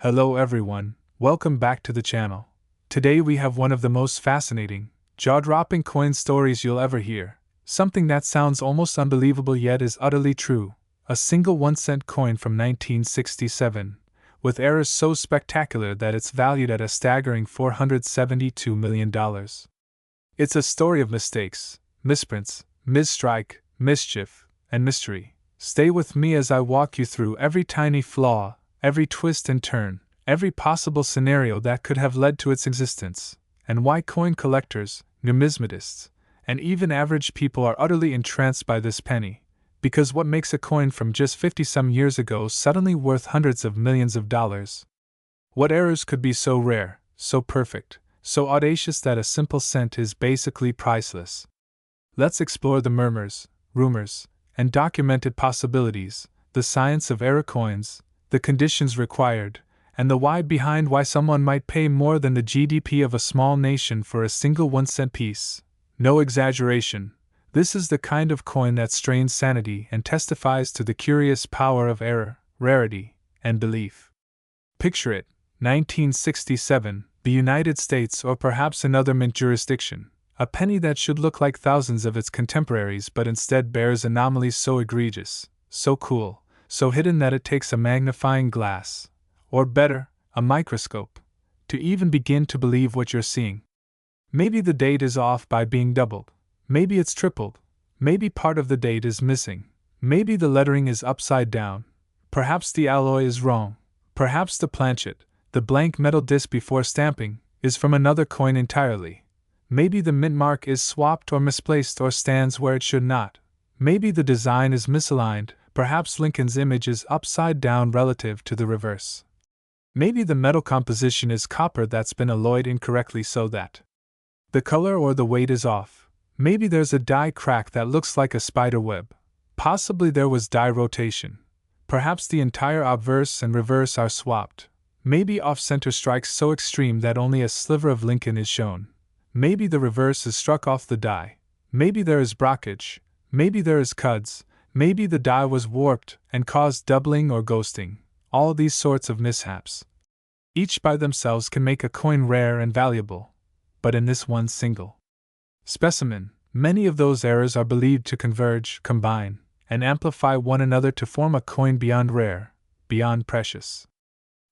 Hello everyone, welcome back to the channel. Today we have one of the most fascinating, jaw-dropping coin stories you'll ever hear. Something that sounds almost unbelievable yet is utterly true. A single 1-cent coin from 1967, with errors so spectacular that it's valued at a staggering $472 million. It's a story of mistakes, misprints, misstrike, mischief, and mystery. Stay with me as I walk you through every tiny flaw, every twist and turn, every possible scenario that could have led to its existence, and why coin collectors, numismatists, and even average people are utterly entranced by this penny. Because what makes a coin from just 50-some years ago suddenly worth hundreds of millions of dollars? What errors could be so rare, so perfect, so audacious that a simple cent is basically priceless? Let's explore the murmurs, rumors, and documented possibilities, the science of error coins, the conditions required, and the why behind why someone might pay more than the GDP of a small nation for a single 1-cent piece. No exaggeration, this is the kind of coin that strains sanity and testifies to the curious power of error, rarity, and belief. Picture it, 1967, the United States or perhaps another mint jurisdiction. A penny that should look like thousands of its contemporaries but instead bears anomalies so egregious, so cool, so hidden that it takes a magnifying glass, or better, a microscope, to even begin to believe what you're seeing. Maybe the date is off by being doubled, maybe it's tripled, maybe part of the date is missing, maybe the lettering is upside down, perhaps the alloy is wrong, perhaps the planchet, the blank metal disc before stamping, is from another coin entirely. Maybe the mint mark is swapped or misplaced or stands where it should not. Maybe the design is misaligned, perhaps Lincoln's image is upside down relative to the reverse. Maybe the metal composition is copper that's been alloyed incorrectly so that the color or the weight is off. Maybe there's a die crack that looks like a spider web. Possibly there was die rotation. Perhaps the entire obverse and reverse are swapped. Maybe off-center strikes so extreme that only a sliver of Lincoln is shown. Maybe the reverse is struck off the die. Maybe there is brockage. Maybe there is cuds. Maybe the die was warped and caused doubling or ghosting. All these sorts of mishaps, each by themselves, can make a coin rare and valuable. But in this one single specimen, many of those errors are believed to converge, combine, and amplify one another to form a coin beyond rare, beyond precious.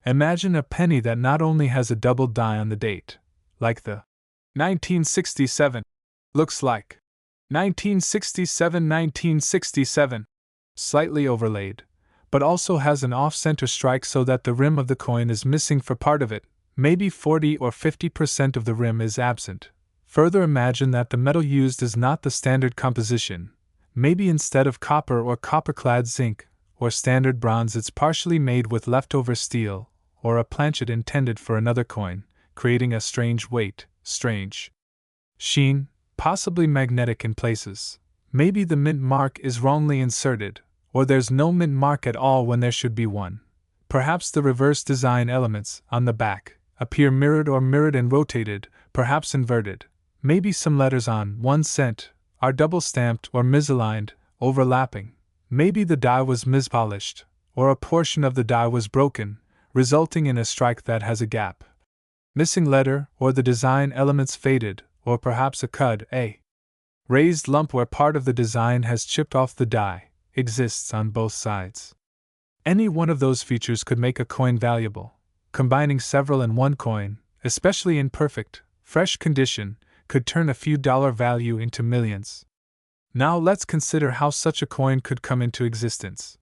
Imagine a penny that not only has a doubled die on the date, like the 1967, looks like 1967, slightly overlaid, but also has an off-center strike so that the rim of the coin is missing for part of it, maybe 40 or 50% of the rim is absent. Further, imagine that the metal used is not the standard composition. Maybe instead of copper or copper-clad zinc, or standard bronze, it's partially made with leftover steel, or a planchet intended for another coin, creating a strange weight, strange sheen, possibly magnetic in places. Maybe the mint mark is wrongly inserted, or there's no mint mark at all when there should be one. Perhaps the reverse design elements, on the back, appear mirrored and rotated, perhaps inverted. Maybe some letters on 1 cent are double stamped or misaligned, overlapping. Maybe the die was mispolished, or a portion of the die was broken, resulting in a strike that has a gap. Missing letter, or the design elements faded, or perhaps a cud, a raised lump where part of the design has chipped off the die, exists on both sides. Any one of those features could make a coin valuable. Combining several in one coin, especially in perfect, fresh condition, could turn a few dollar value into millions. Now let's consider how such a coin could come into existence.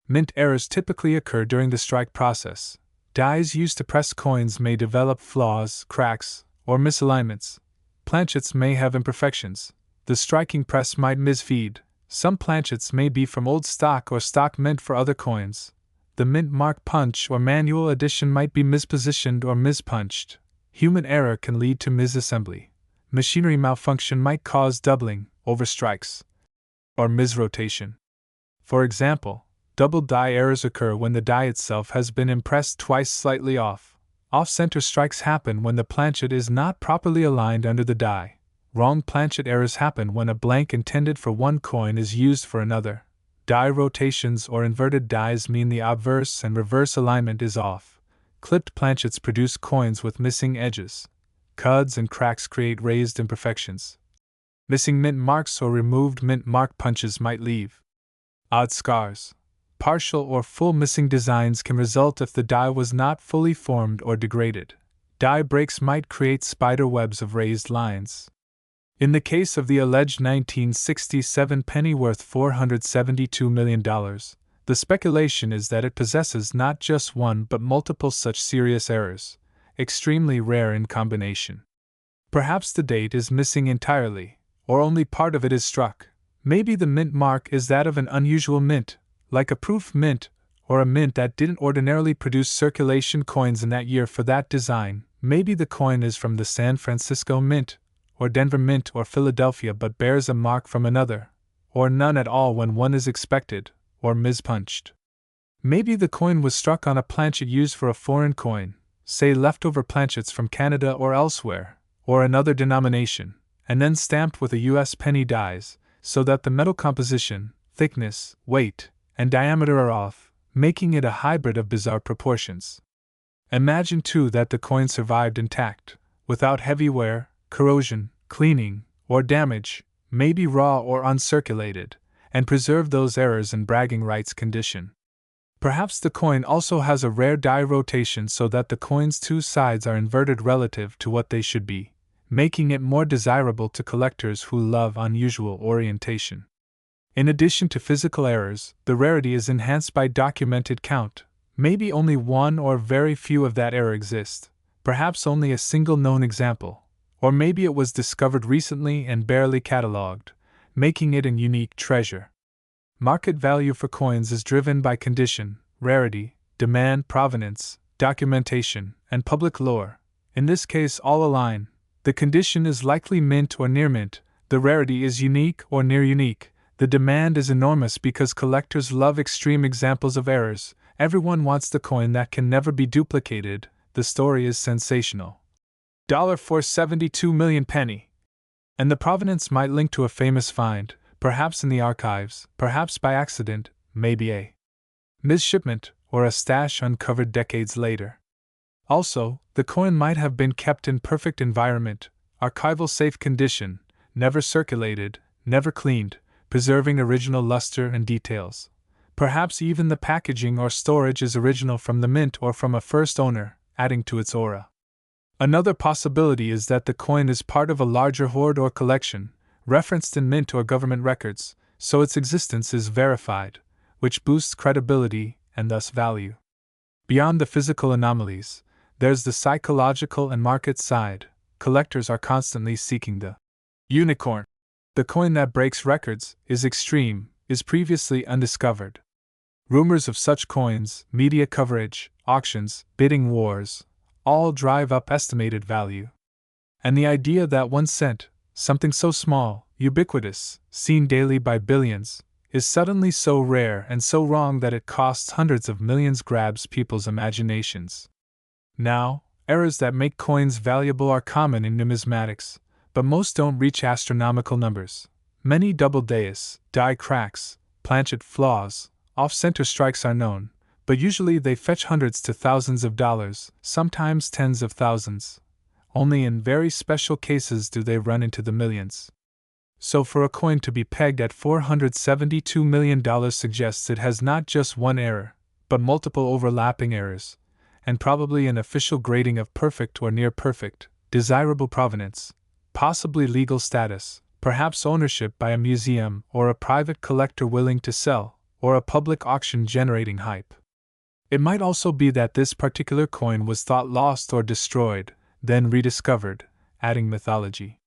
Mint errors typically occur during the strike process. Dies used to press coins may develop flaws, cracks, or misalignments. Planchets may have imperfections. The striking press might misfeed. Some planchets may be from old stock or stock meant for other coins. The mint mark punch or manual addition might be mispositioned or mispunched. Human error can lead to misassembly. Machinery malfunction might cause doubling, overstrikes, or misrotation. For example, double die errors occur when the die itself has been impressed twice slightly off. Off-center strikes happen when the planchet is not properly aligned under the die. Wrong planchet errors happen when a blank intended for one coin is used for another. Die rotations or inverted dies mean the obverse and reverse alignment is off. Clipped planchets produce coins with missing edges. Cuds and cracks create raised imperfections. Missing mint marks or removed mint mark punches might leave odd scars. Partial or full missing designs can result if the die was not fully formed or degraded. Die breaks might create spider webs of raised lines. In the case of the alleged 1967 penny worth $472 million, the speculation is that it possesses not just one but multiple such serious errors, extremely rare in combination. Perhaps the date is missing entirely, or only part of it is struck. Maybe the mint mark is that of an unusual mint, like a proof mint, or a mint that didn't ordinarily produce circulation coins in that year for that design. Maybe the coin is from the San Francisco Mint, or Denver Mint, or Philadelphia, but bears a mark from another, or none at all when one is expected, or mispunched. Maybe the coin was struck on a planchet used for a foreign coin, say leftover planchets from Canada or elsewhere, or another denomination, and then stamped with a U.S. penny dies, so that the metal composition, thickness, weight, and diameter are off, making it a hybrid of bizarre proportions. Imagine too that the coin survived intact, without heavy wear, corrosion, cleaning, or damage, maybe raw or uncirculated, and preserve those errors in bragging rights condition. Perhaps the coin also has a rare die rotation so that the coin's two sides are inverted relative to what they should be, making it more desirable to collectors who love unusual orientation. In addition to physical errors, the rarity is enhanced by documented count. Maybe only one or very few of that error exist, perhaps only a single known example, or maybe it was discovered recently and barely catalogued, making it a unique treasure. Market value for coins is driven by condition, rarity, demand, provenance, documentation, and public lore. In this case, all align. The condition is likely mint or near mint, the rarity is unique or near unique, the demand is enormous because collectors love extreme examples of errors, everyone wants the coin that can never be duplicated, the story is sensational. $472 million penny. And the provenance might link to a famous find, perhaps in the archives, perhaps by accident, maybe a misshipment, or a stash uncovered decades later. Also, the coin might have been kept in perfect environment, archival safe condition, never circulated, never cleaned, preserving original luster and details. Perhaps even the packaging or storage is original from the mint or from a first owner, adding to its aura. Another possibility is that the coin is part of a larger hoard or collection, referenced in mint or government records, so its existence is verified, which boosts credibility and thus value. Beyond the physical anomalies, there's the psychological and market side. Collectors are constantly seeking the unicorn. The coin that breaks records, is extreme, is previously undiscovered. Rumors of such coins, media coverage, auctions, bidding wars, all drive up estimated value. And the idea that 1 cent, something so small, ubiquitous, seen daily by billions, is suddenly so rare and so wrong that it costs hundreds of millions grabs people's imaginations. Now, errors that make coins valuable are common in numismatics, but most don't reach astronomical numbers. Many double dais, die cracks, planchet flaws, off-center strikes are known, but usually they fetch hundreds to thousands of dollars, sometimes tens of thousands. Only in very special cases do they run into the millions. So for a coin to be pegged at $472 million suggests it has not just one error, but multiple overlapping errors, and probably an official grading of perfect or near perfect, desirable provenance, possibly legal status, perhaps ownership by a museum or a private collector willing to sell, or a public auction generating hype. It might also be that this particular coin was thought lost or destroyed, then rediscovered, adding mythology.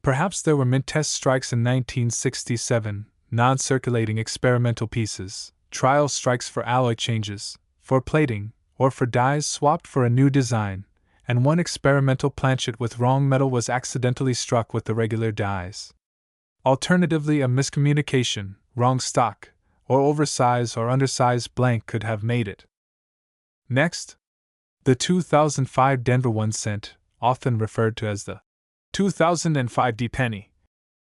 Perhaps there were mint test strikes in 1967, non-circulating experimental pieces, trial strikes for alloy changes, for plating, or for dies swapped for a new design, and one experimental planchet with wrong metal was accidentally struck with the regular dies. Alternatively, a miscommunication, wrong stock, or oversized or undersized blank could have made it. Next, the 2005 Denver 1 cent, often referred to as the 2005 D penny,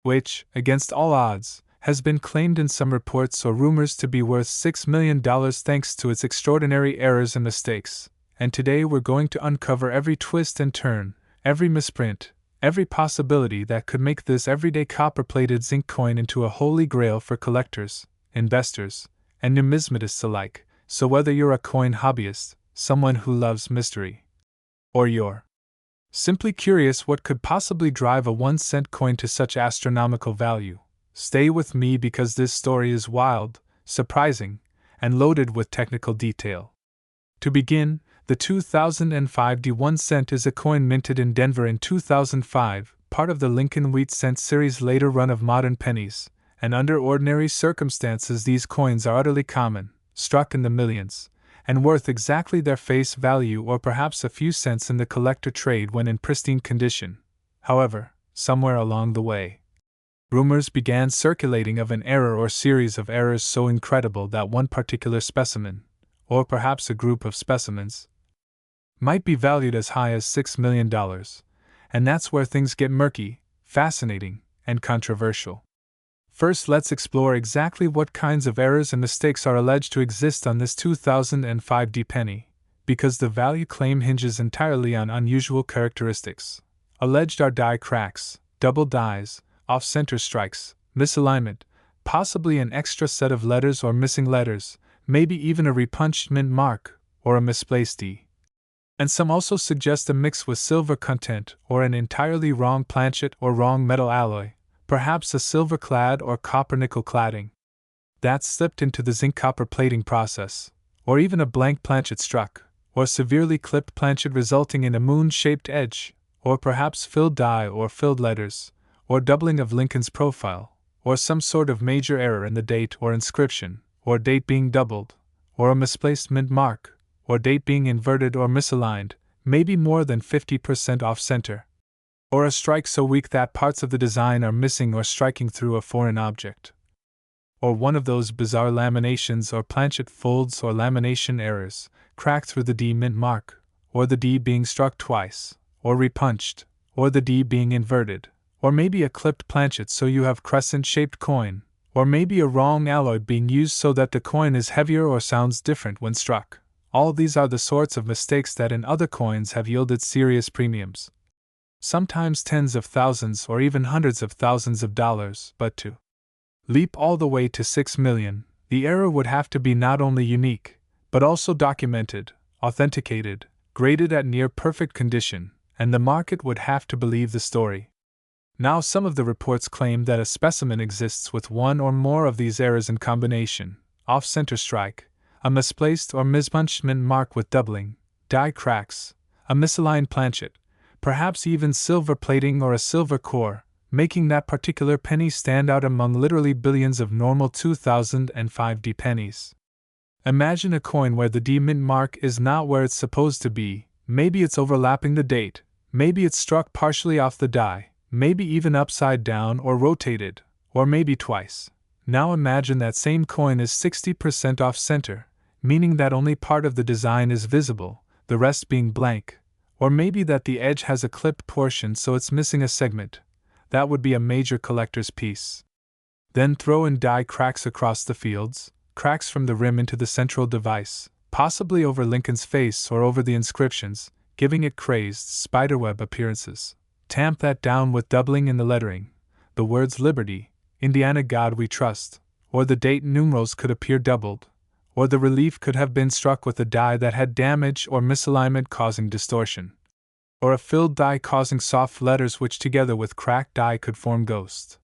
which, against all odds, has been claimed in some reports or rumors to be worth $6 million thanks to its extraordinary errors and mistakes, and today we're going to uncover every twist and turn, every misprint, every possibility that could make this everyday copper-plated zinc coin into a holy grail for collectors, investors, and numismatists alike. So whether you're a coin hobbyist, someone who loves mystery, or you're simply curious what could possibly drive a 1-cent coin to such astronomical value, stay with me because this story is wild, surprising, and loaded with technical detail. To begin, the 2005 D1 cent is a coin minted in Denver in 2005, part of the Lincoln Wheat Cent series later run of modern pennies, and under ordinary circumstances these coins are utterly common, struck in the millions, and worth exactly their face value or perhaps a few cents in the collector trade when in pristine condition. However, somewhere along the way, rumors began circulating of an error or series of errors so incredible that one particular specimen, or perhaps a group of specimens, might be valued as high as $6 million, and that's where things get murky, fascinating, and controversial. First, let's explore exactly what kinds of errors and mistakes are alleged to exist on this 2005 D penny, because the value claim hinges entirely on unusual characteristics. Alleged are die cracks, double dies, off-center strikes, misalignment, possibly an extra set of letters or missing letters, maybe even a repunched mint mark, or a misplaced D. And some also suggest a mix with silver content or an entirely wrong planchet or wrong metal alloy, perhaps a silver-clad or copper-nickel cladding that's slipped into the zinc-copper plating process, or even a blank planchet struck, or severely clipped planchet resulting in a moon-shaped edge, or perhaps filled die or filled letters, or doubling of Lincoln's profile, or some sort of major error in the date or inscription, or date being doubled, or a misplaced mint mark, or date being inverted or misaligned, maybe more than 50% off-center, or a strike so weak that parts of the design are missing or striking through a foreign object, or one of those bizarre laminations or planchet folds or lamination errors, cracked through the D mint mark, or the D being struck twice, or repunched, or the D being inverted, or maybe a clipped planchet so you have crescent-shaped coin, or maybe a wrong alloy being used so that the coin is heavier or sounds different when struck. All these are the sorts of mistakes that in other coins have yielded serious premiums, sometimes tens of thousands or even hundreds of thousands of dollars, but to leap all the way to 6 million, the error would have to be not only unique, but also documented, authenticated, graded at near perfect condition, and the market would have to believe the story. Now, some of the reports claim that a specimen exists with one or more of these errors in combination: off-center strike, a misplaced or mispunched mint mark with doubling, die cracks, a misaligned planchet, perhaps even silver plating or a silver core, making that particular penny stand out among literally billions of normal 2005 D pennies. Imagine a coin where the D mint mark is not where it's supposed to be, maybe it's overlapping the date, maybe it's struck partially off the die, maybe even upside down or rotated, or maybe twice. Now imagine that same coin is 60% off-center, meaning that only part of the design is visible, the rest being blank, or maybe that the edge has a clipped portion so it's missing a segment. That would be a major collector's piece. Then throw in die cracks across the fields, cracks from the rim into the central device, possibly over Lincoln's face or over the inscriptions, giving it crazed, spiderweb appearances. Tamp that down with doubling in the lettering. The words Liberty, Indiana God We Trust, or the date numerals could appear doubled, or the relief could have been struck with a die that had damage or misalignment causing distortion, or a filled die causing soft letters which together with cracked die could form ghost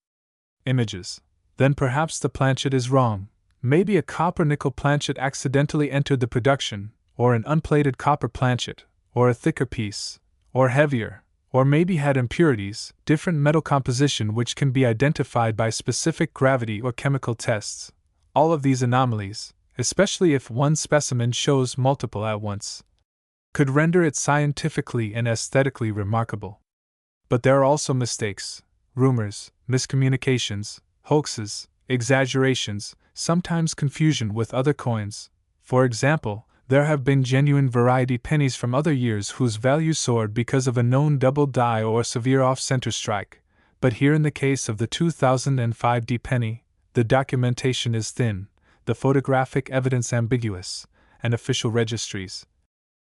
images. Then perhaps the planchet is wrong. Maybe a copper-nickel planchet accidentally entered the production, or an unplated copper planchet, or a thicker piece, or heavier, or maybe had impurities, different metal composition which can be identified by specific gravity or chemical tests. All of these anomalies, especially if one specimen shows multiple at once, could render it scientifically and aesthetically remarkable. But there are also mistakes, rumors, miscommunications, hoaxes, exaggerations, sometimes confusion with other coins. For example, there have been genuine variety pennies from other years whose value soared because of a known double die or severe off-center strike, but here in the case of the 2005 D penny, the documentation is thin, the photographic evidence ambiguous, and official registries,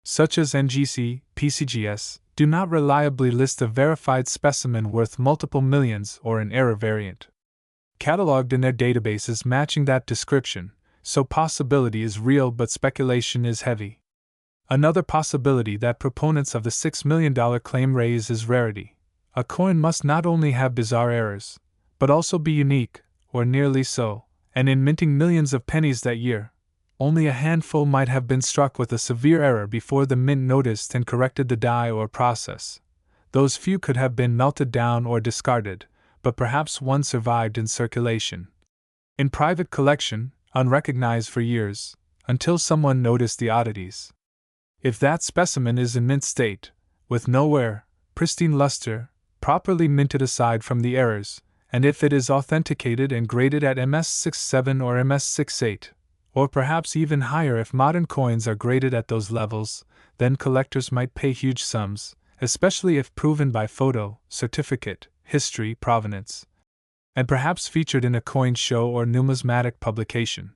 such as NGC, PCGS, do not reliably list a verified specimen worth multiple millions or an error variant cataloged in their databases matching that description, so possibility is real but speculation is heavy. Another possibility that proponents of the $6 million claim raise is rarity. A coin must not only have bizarre errors, but also be unique, or nearly so, and in minting millions of pennies that year, only a handful might have been struck with a severe error before the mint noticed and corrected the die or process. Those few could have been melted down or discarded, but perhaps one survived in circulation. In private collection, unrecognized for years, until someone noticed the oddities. If that specimen is in mint state, with no wear, pristine luster, properly minted aside from the errors, and if it is authenticated and graded at MS67 or MS68, or perhaps even higher if modern coins are graded at those levels, then collectors might pay huge sums, especially if proven by photo, certificate, history, provenance, and perhaps featured in a coin show or numismatic publication.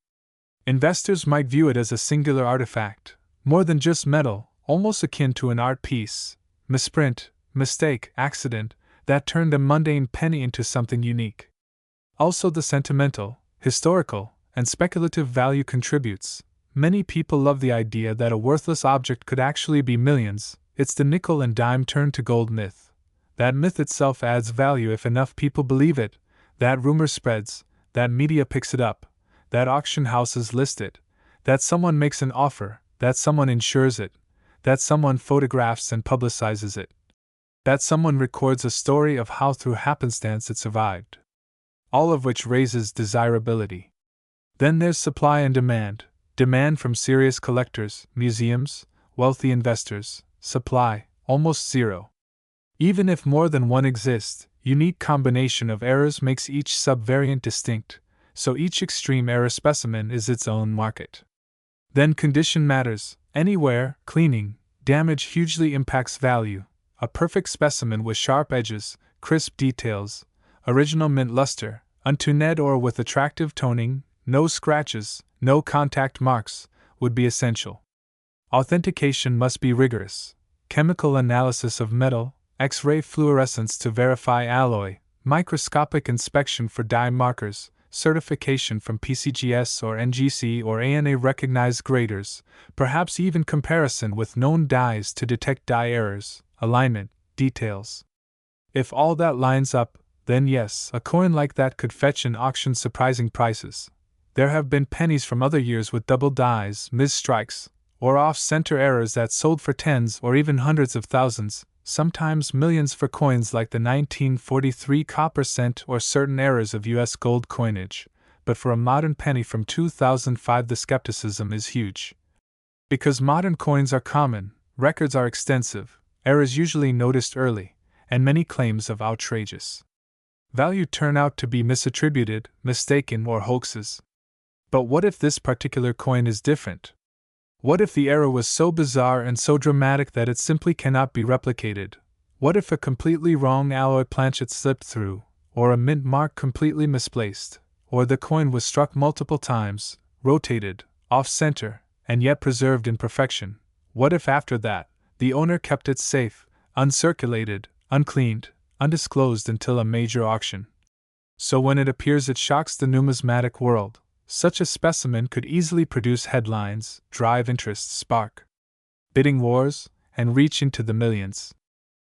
Investors might view it as a singular artifact, more than just metal, almost akin to an art piece, misprint, mistake, accident, that turned a mundane penny into something unique. Also, the sentimental, historical, and speculative value contributes. Many people love the idea that a worthless object could actually be millions. It's the nickel and dime turned to gold myth. That myth itself adds value if enough people believe it, that rumor spreads, that media picks it up, that auction houses list it, that someone makes an offer, that someone insures it, that someone photographs and publicizes it, that someone records a story of how through happenstance it survived. All of which raises desirability. Then there's supply and demand. Demand from serious collectors, museums, wealthy investors. Supply, almost zero. Even if more than one exists, unique combination of errors makes each subvariant distinct, so each extreme error specimen is its own market. Then condition matters. Anywhere, cleaning, damage hugely impacts value. A perfect specimen with sharp edges, crisp details, original mint luster, untuned or with attractive toning, no scratches, no contact marks, would be essential. Authentication must be rigorous. Chemical analysis of metal, X-ray fluorescence to verify alloy, microscopic inspection for dye markers, certification from PCGS or NGC or ANA recognized graders, perhaps even comparison with known dyes to detect dye errors, alignment, details. If all that lines up, then yes, a coin like that could fetch in auction surprising prices. There have been pennies from other years with double dyes, misstrikes, or off-center errors that sold for tens or even hundreds of thousands, sometimes millions for coins like the 1943 copper cent or certain errors of U.S. gold coinage, but for a modern penny from 2005 the skepticism is huge. Because modern coins are common, records are extensive, errors usually noticed early, and many claims of outrageous value turn out to be misattributed, mistaken, or hoaxes. But what if this particular coin is different? What if the error was so bizarre and so dramatic that it simply cannot be replicated? What if a completely wrong alloy planchet slipped through, or a mint mark completely misplaced, or the coin was struck multiple times, rotated, off-center, and yet preserved in perfection? What if after that, the owner kept it safe, uncirculated, uncleaned, undisclosed until a major auction? So when it appears it shocks the numismatic world. Such a specimen could easily produce headlines, drive interest, spark bidding wars, and reach into the millions.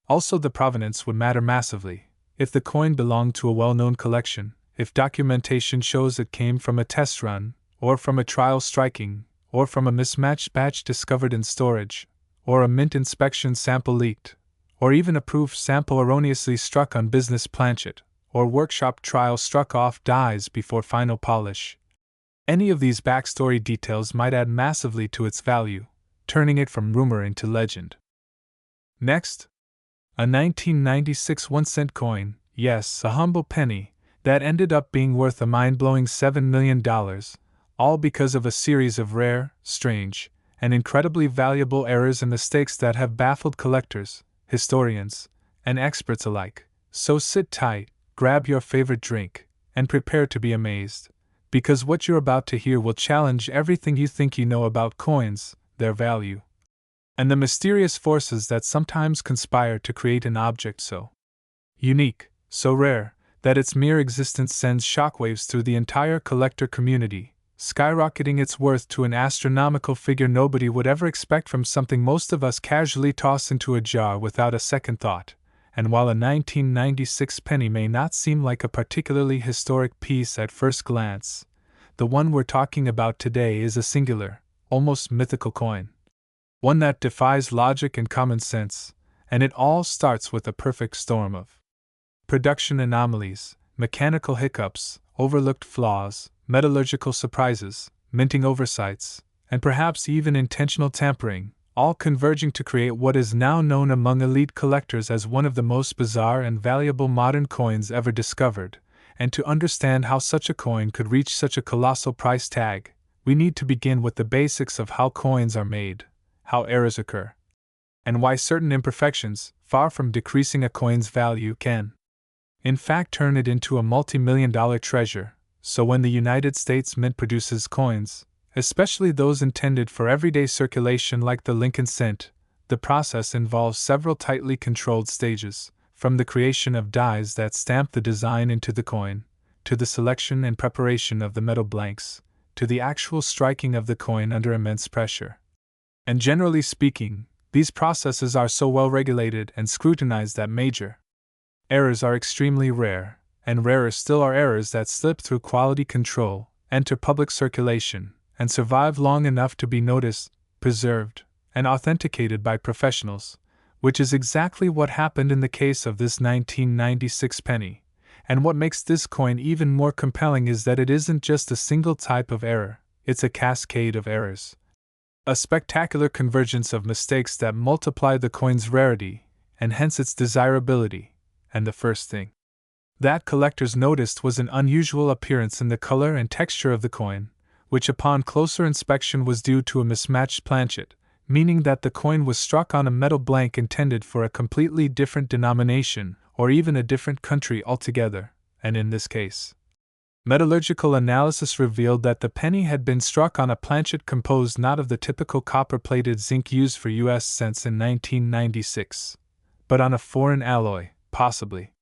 Also, the provenance would matter massively. If the coin belonged to a well-known collection, if documentation shows it came from a test run, or from a trial striking, or from a mismatched batch discovered in storage, or a mint inspection sample leaked, or even a proof sample erroneously struck on business planchet, or workshop trial struck off dies before final polish. Any of these backstory details might add massively to its value, turning it from rumor into legend. Next, a 1996 1-cent coin, yes, a humble penny, that ended up being worth a mind-blowing $7 million, all because of a series of rare, strange, and incredibly valuable errors and mistakes that have baffled collectors, historians, and experts alike. So sit tight, grab your favorite drink, and prepare to be amazed. Because what you're about to hear will challenge everything you think you know about coins, their value, and the mysterious forces that sometimes conspire to create an object so unique, so rare, that its mere existence sends shockwaves through the entire collector community, skyrocketing its worth to an astronomical figure nobody would ever expect from something most of us casually toss into a jar without a second thought. And while a 1996 penny may not seem like a particularly historic piece at first glance, the one we're talking about today is a singular, almost mythical coin. One that defies logic and common sense, and it all starts with a perfect storm of production anomalies, mechanical hiccups, overlooked flaws, metallurgical surprises, minting oversights, and perhaps even intentional tampering, all converging to create what is now known among elite collectors as one of the most bizarre and valuable modern coins ever discovered. And to understand how such a coin could reach such a colossal price tag, we need to begin with the basics of how coins are made, how errors occur, and why certain imperfections, far from decreasing a coin's value, can, in fact, turn it into a multi-million-dollar treasure. So when the United States Mint produces coins, especially those intended for everyday circulation like the Lincoln cent, the process involves several tightly controlled stages, from the creation of dies that stamp the design into the coin, to the selection and preparation of the metal blanks, to the actual striking of the coin under immense pressure. And generally speaking, these processes are so well regulated and scrutinized that major errors are extremely rare, and rarer still are errors that slip through quality control, enter public circulation, and survive long enough to be noticed, preserved, and authenticated by professionals, which is exactly what happened in the case of this 1996 penny. And what makes this coin even more compelling is that it isn't just a single type of error, it's a cascade of errors. A spectacular convergence of mistakes that multiply the coin's rarity, and hence its desirability. And the first thing that collectors noticed was an unusual appearance in the color and texture of the coin, which upon closer inspection was due to a mismatched planchet, meaning that the coin was struck on a metal blank intended for a completely different denomination, or even a different country altogether, and in this case, metallurgical analysis revealed that the penny had been struck on a planchet composed not of the typical copper-plated zinc used for U.S. cents in 1996, but on a foreign alloy, possibly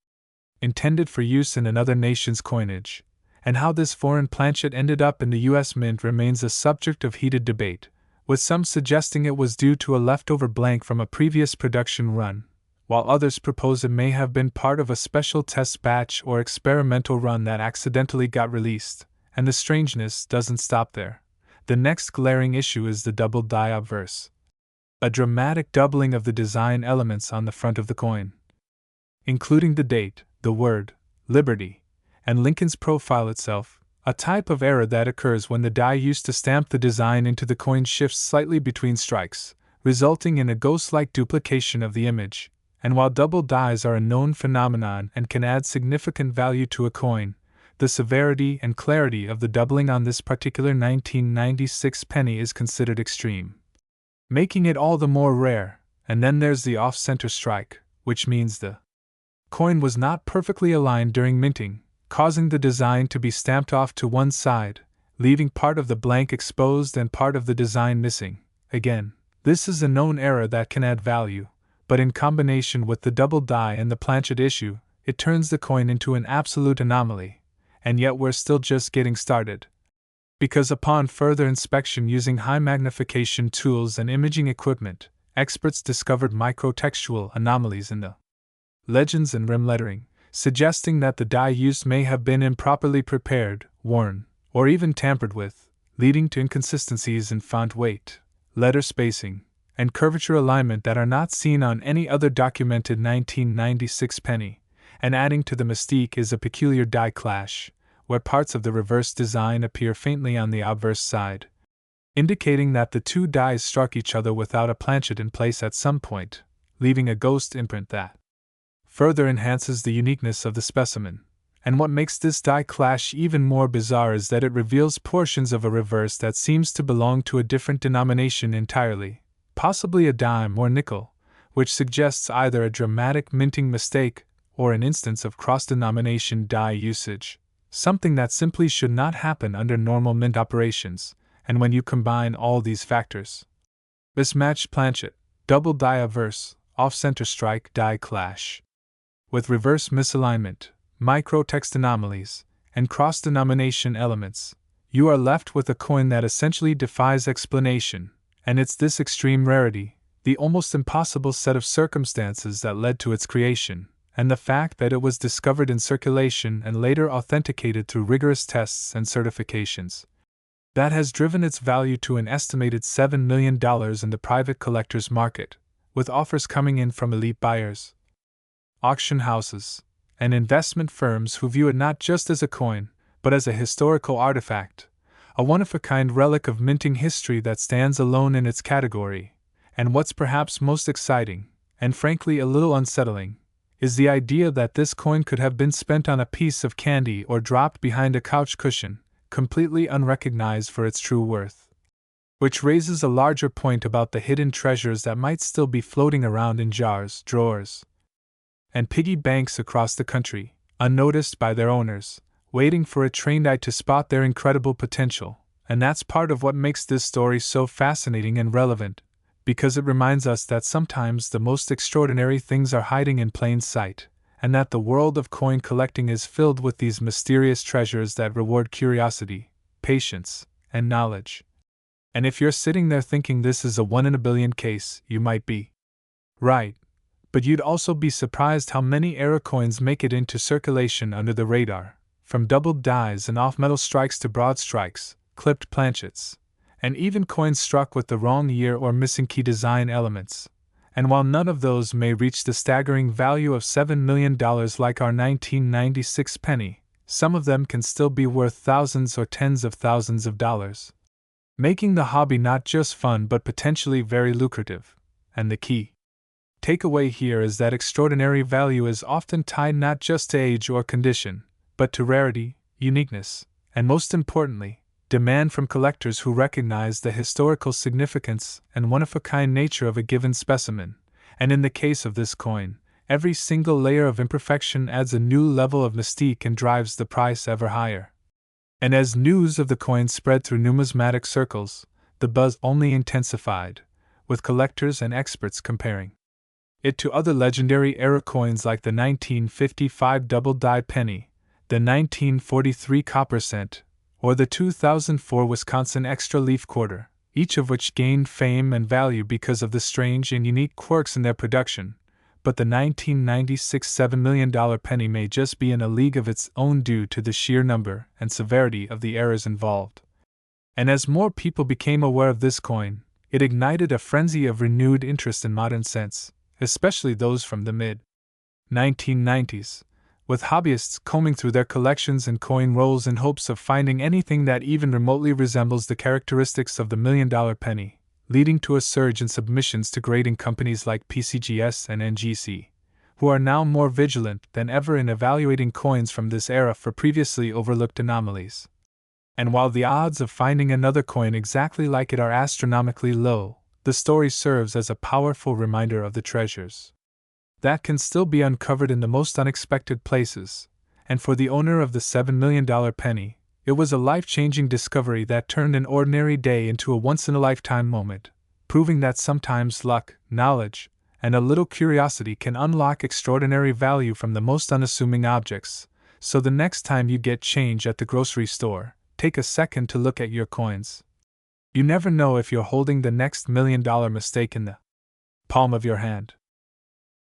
intended for use in another nation's coinage, and how this foreign planchet ended up in the U.S. Mint remains a subject of heated debate, with some suggesting it was due to a leftover blank from a previous production run, while others propose it may have been part of a special test batch or experimental run that accidentally got released. And the strangeness doesn't stop there. The next glaring issue is the double die obverse, a dramatic doubling of the design elements on the front of the coin, including the date, the word, Liberty, and Lincoln's profile itself, a type of error that occurs when the die used to stamp the design into the coin shifts slightly between strikes, resulting in a ghost-like duplication of the image. And while double dies are a known phenomenon and can add significant value to a coin, the severity and clarity of the doubling on this particular 1996 penny is considered extreme, making it all the more rare. And then there's the off-center strike, which means the coin was not perfectly aligned during minting, causing the design to be stamped off to one side, leaving part of the blank exposed and part of the design missing. Again, this is a known error that can add value, but in combination with the double die and the planchet issue, it turns the coin into an absolute anomaly. And yet we're still just getting started. Because upon further inspection using high magnification tools and imaging equipment, experts discovered microtextual anomalies in the legends and rim lettering, suggesting that the die used may have been improperly prepared, worn, or even tampered with, leading to inconsistencies in font weight, letter spacing, and curvature alignment that are not seen on any other documented 1996 penny. And adding to the mystique is a peculiar die clash, where parts of the reverse design appear faintly on the obverse side, indicating that the two dies struck each other without a planchet in place at some point, leaving a ghost imprint that further enhances the uniqueness of the specimen. And what makes this die clash even more bizarre is that it reveals portions of a reverse that seems to belong to a different denomination entirely, possibly a dime or nickel, which suggests either a dramatic minting mistake or an instance of cross-denomination die usage, something that simply should not happen under normal mint operations. And when you combine all these factors, mismatched planchet, double die averse, off-center strike die clash. With reverse misalignment, microtext anomalies, and cross-denomination elements, you are left with a coin that essentially defies explanation, and it's this extreme rarity, the almost impossible set of circumstances that led to its creation, and the fact that it was discovered in circulation and later authenticated through rigorous tests and certifications, that has driven its value to an estimated $7 million in the private collector's market, with offers coming in from elite buyers, auction houses, and investment firms who view it not just as a coin, but as a historical artifact, a one-of-a-kind relic of minting history that stands alone in its category. And what's perhaps most exciting, and frankly a little unsettling, is the idea that this coin could have been spent on a piece of candy or dropped behind a couch cushion, completely unrecognized for its true worth. Which raises a larger point about the hidden treasures that might still be floating around in jars, drawers, and piggy banks across the country, unnoticed by their owners, waiting for a trained eye to spot their incredible potential. And that's part of what makes this story so fascinating and relevant, because it reminds us that sometimes the most extraordinary things are hiding in plain sight, and that the world of coin collecting is filled with these mysterious treasures that reward curiosity, patience, and knowledge. And if you're sitting there thinking this is a 1 in a billion case, you might be right. But you'd also be surprised how many era coins make it into circulation under the radar, from doubled dies and off-metal strikes to broad strikes, clipped planchets, and even coins struck with the wrong year or missing key design elements. And while none of those may reach the staggering value of $7 million like our 1996 penny, some of them can still be worth thousands or tens of thousands of dollars, making the hobby not just fun but potentially very lucrative. And the key takeaway here is that extraordinary value is often tied not just to age or condition, but to rarity, uniqueness, and most importantly, demand from collectors who recognize the historical significance and one-of-a-kind nature of a given specimen. And in the case of this coin, every single layer of imperfection adds a new level of mystique and drives the price ever higher. And as news of the coin spread through numismatic circles, the buzz only intensified, with collectors and experts comparing it to other legendary era coins like the 1955 double-die penny, the 1943 copper cent, or the 2004 Wisconsin extra leaf quarter, each of which gained fame and value because of the strange and unique quirks in their production. But the 1996 $7 million penny may just be in a league of its own due to the sheer number and severity of the errors involved. And as more people became aware of this coin, it ignited a frenzy of renewed interest in modern cents, especially those from the mid-1990s, with hobbyists combing through their collections and coin rolls in hopes of finding anything that even remotely resembles the characteristics of the $1 million penny, leading to a surge in submissions to grading companies like PCGS and NGC, who are now more vigilant than ever in evaluating coins from this era for previously overlooked anomalies. And while the odds of finding another coin exactly like it are astronomically low, the story serves as a powerful reminder of the treasures that can still be uncovered in the most unexpected places. And for the owner of the $7 million penny, it was a life-changing discovery that turned an ordinary day into a once-in-a-lifetime moment, proving that sometimes luck, knowledge, and a little curiosity can unlock extraordinary value from the most unassuming objects. So the next time you get change at the grocery store, take a second to look at your coins. You never know if you're holding the next $1 million mistake in the palm of your hand.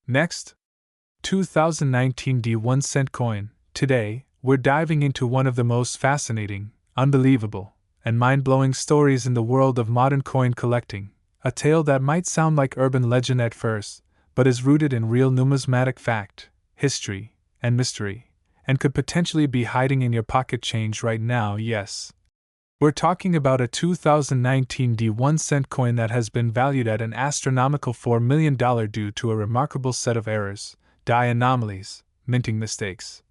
Next, 2019 D1 cent coin. Today, we're diving into one of the most fascinating, unbelievable, and mind-blowing stories in the world of modern coin collecting, a tale that might sound like urban legend at first, but is rooted in real numismatic fact, history, and mystery, and could potentially be hiding in your pocket change right now. Yes, we're talking about a 2019 D1 cent coin that has been valued at an astronomical $4 million due to a remarkable set of errors, die anomalies, minting mistakes,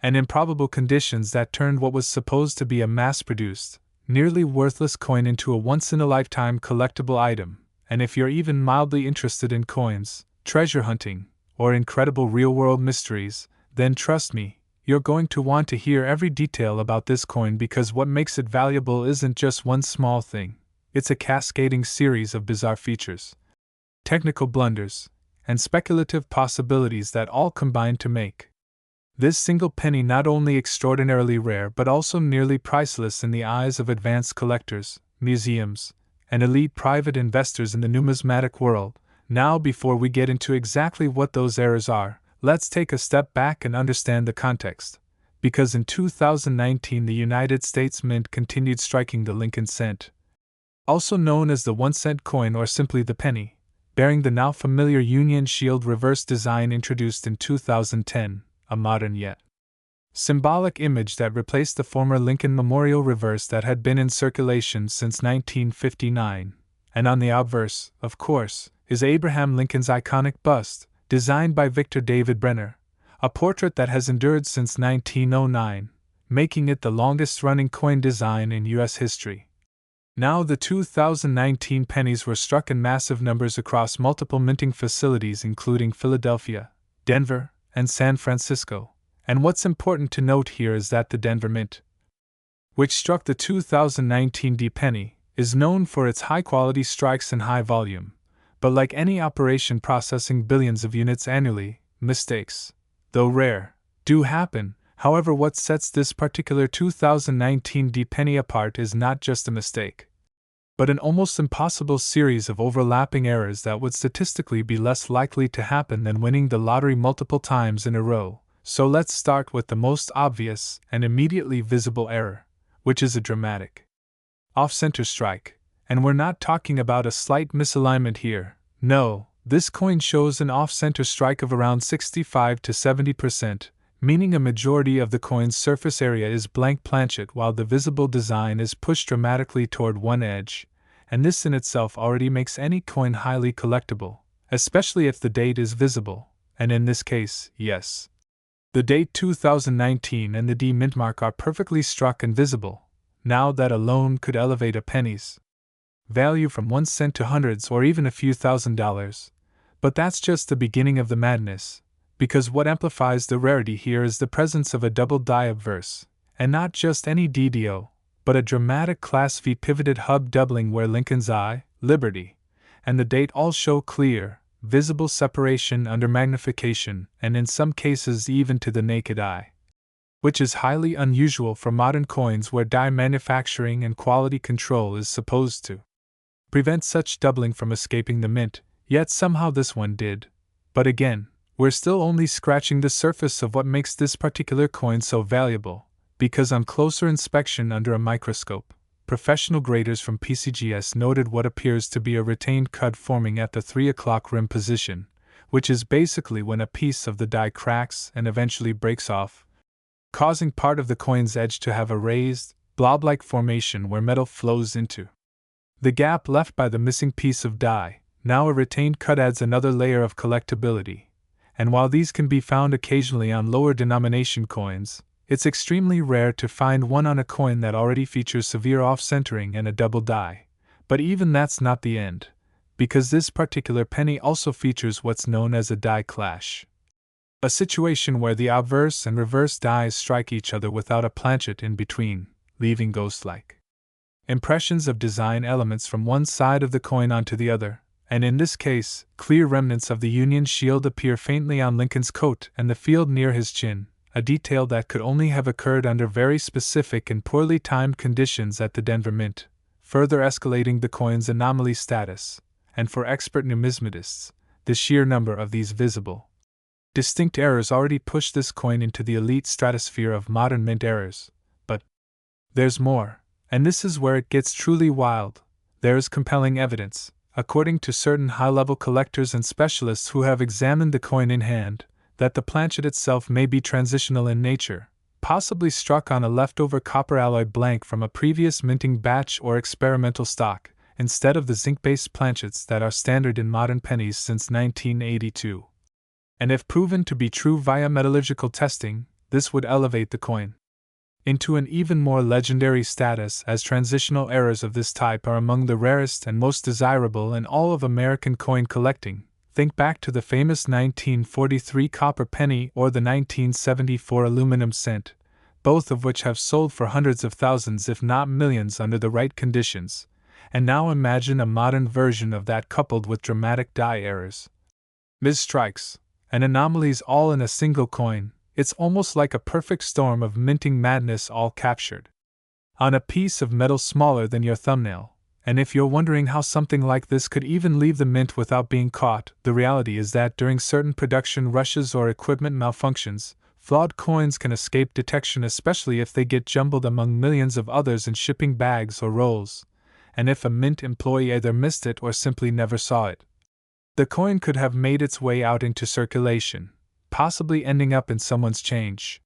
and improbable conditions that turned what was supposed to be a mass-produced, nearly worthless coin into a once-in-a-lifetime collectible item. And if you're even mildly interested in coins, treasure hunting, or incredible real-world mysteries, then trust me, you're going to want to hear every detail about this coin, because what makes it valuable isn't just one small thing, it's a cascading series of bizarre features. technical blunders, and speculative possibilities that all combine to make this single penny not only extraordinarily rare but also nearly priceless in the eyes of advanced collectors, museums, and elite private investors in the numismatic world. Now, before we get into exactly what those errors are, let's take a step back and understand the context. Because in 2019 the United States Mint continued striking the Lincoln cent, also known as the 1-cent coin or simply the penny, bearing the now familiar Union Shield reverse design introduced in 2010, a modern yet symbolic image that replaced the former Lincoln Memorial reverse that had been in circulation since 1959. And on the obverse, of course, is Abraham Lincoln's iconic bust, designed by Victor David Brenner, a portrait that has endured since 1909, making it the longest-running coin design in U.S. history. Now, the 2019 pennies were struck in massive numbers across multiple minting facilities including Philadelphia, Denver, and San Francisco, and what's important to note here is that the Denver Mint, which struck the 2019 D penny, is known for its high-quality strikes and high volume, but like any operation processing billions of units annually, mistakes, though rare, do happen. However, what sets this particular 2019 D penny apart is not just a mistake, but an almost impossible series of overlapping errors that would statistically be less likely to happen than winning the lottery multiple times in a row. So let's start with the most obvious and immediately visible error, which is a dramatic off-center strike. And we're not talking about a slight misalignment here. No, this coin shows an off-center strike of around 65 to 70%, meaning a majority of the coin's surface area is blank planchet while the visible design is pushed dramatically toward one edge, and this in itself already makes any coin highly collectible, especially if the date is visible, and in this case, yes. The date 2019 and the D mint mark are perfectly struck and visible. Now that alone could elevate a penny's value from 1 cent to hundreds or even a few $1,000s. But that's just the beginning of the madness, because what amplifies the rarity here is the presence of a double die obverse, and not just any DDO, but a dramatic Class V pivoted hub doubling where Lincoln's I, Liberty, and the date all show clear, visible separation under magnification, and in some cases even to the naked eye, which is highly unusual for modern coins where die manufacturing and quality control is supposed to prevent such doubling from escaping the mint, yet somehow this one did. But again, we're still only scratching the surface of what makes this particular coin so valuable, because on closer inspection under a microscope, professional graders from PCGS noted what appears to be a retained cut forming at the 3 o'clock rim position, which is basically when a piece of the die cracks and eventually breaks off, causing part of the coin's edge to have a raised, blob-like formation where metal flows into the gap left by the missing piece of die. Now a retained cut adds another layer of collectability, and while these can be found occasionally on lower denomination coins, it's extremely rare to find one on a coin that already features severe off-centering and a double die. But even that's not the end, because this particular penny also features what's known as a die clash, a situation where the obverse and reverse dies strike each other without a planchet in between, leaving ghost-like impressions of design elements from one side of the coin onto the other, and in this case, clear remnants of the Union Shield appear faintly on Lincoln's coat and the field near his chin, a detail that could only have occurred under very specific and poorly timed conditions at the Denver Mint, further escalating the coin's anomaly status, and for expert numismatists, the sheer number of these visible, distinct errors already push this coin into the elite stratosphere of modern mint errors. But there's more, and this is where it gets truly wild. There is compelling evidence, according to certain high-level collectors and specialists who have examined the coin in hand, that the planchet itself may be transitional in nature, possibly struck on a leftover copper alloy blank from a previous minting batch or experimental stock, instead of the zinc-based planchets that are standard in modern pennies since 1982. And if proven to be true via metallurgical testing, this would elevate the coin into an even more legendary status, as transitional errors of this type are among the rarest and most desirable in all of American coin collecting. Think back to the famous 1943 copper penny or the 1974 aluminum cent, both of which have sold for hundreds of thousands if not millions under the right conditions, And now imagine a modern version of that coupled with dramatic die errors, misstrikes, and anomalies all in a single coin. It's almost like a perfect storm of minting madness all captured on a piece of metal smaller than your thumbnail. And if you're wondering how something like this could even leave the mint without being caught, the reality is that during certain production rushes or equipment malfunctions, flawed coins can escape detection, especially if they get jumbled among millions of others in shipping bags or rolls, and if a mint employee either missed it or simply never saw it. The coin could have made its way out into circulation, possibly ending up in someone's change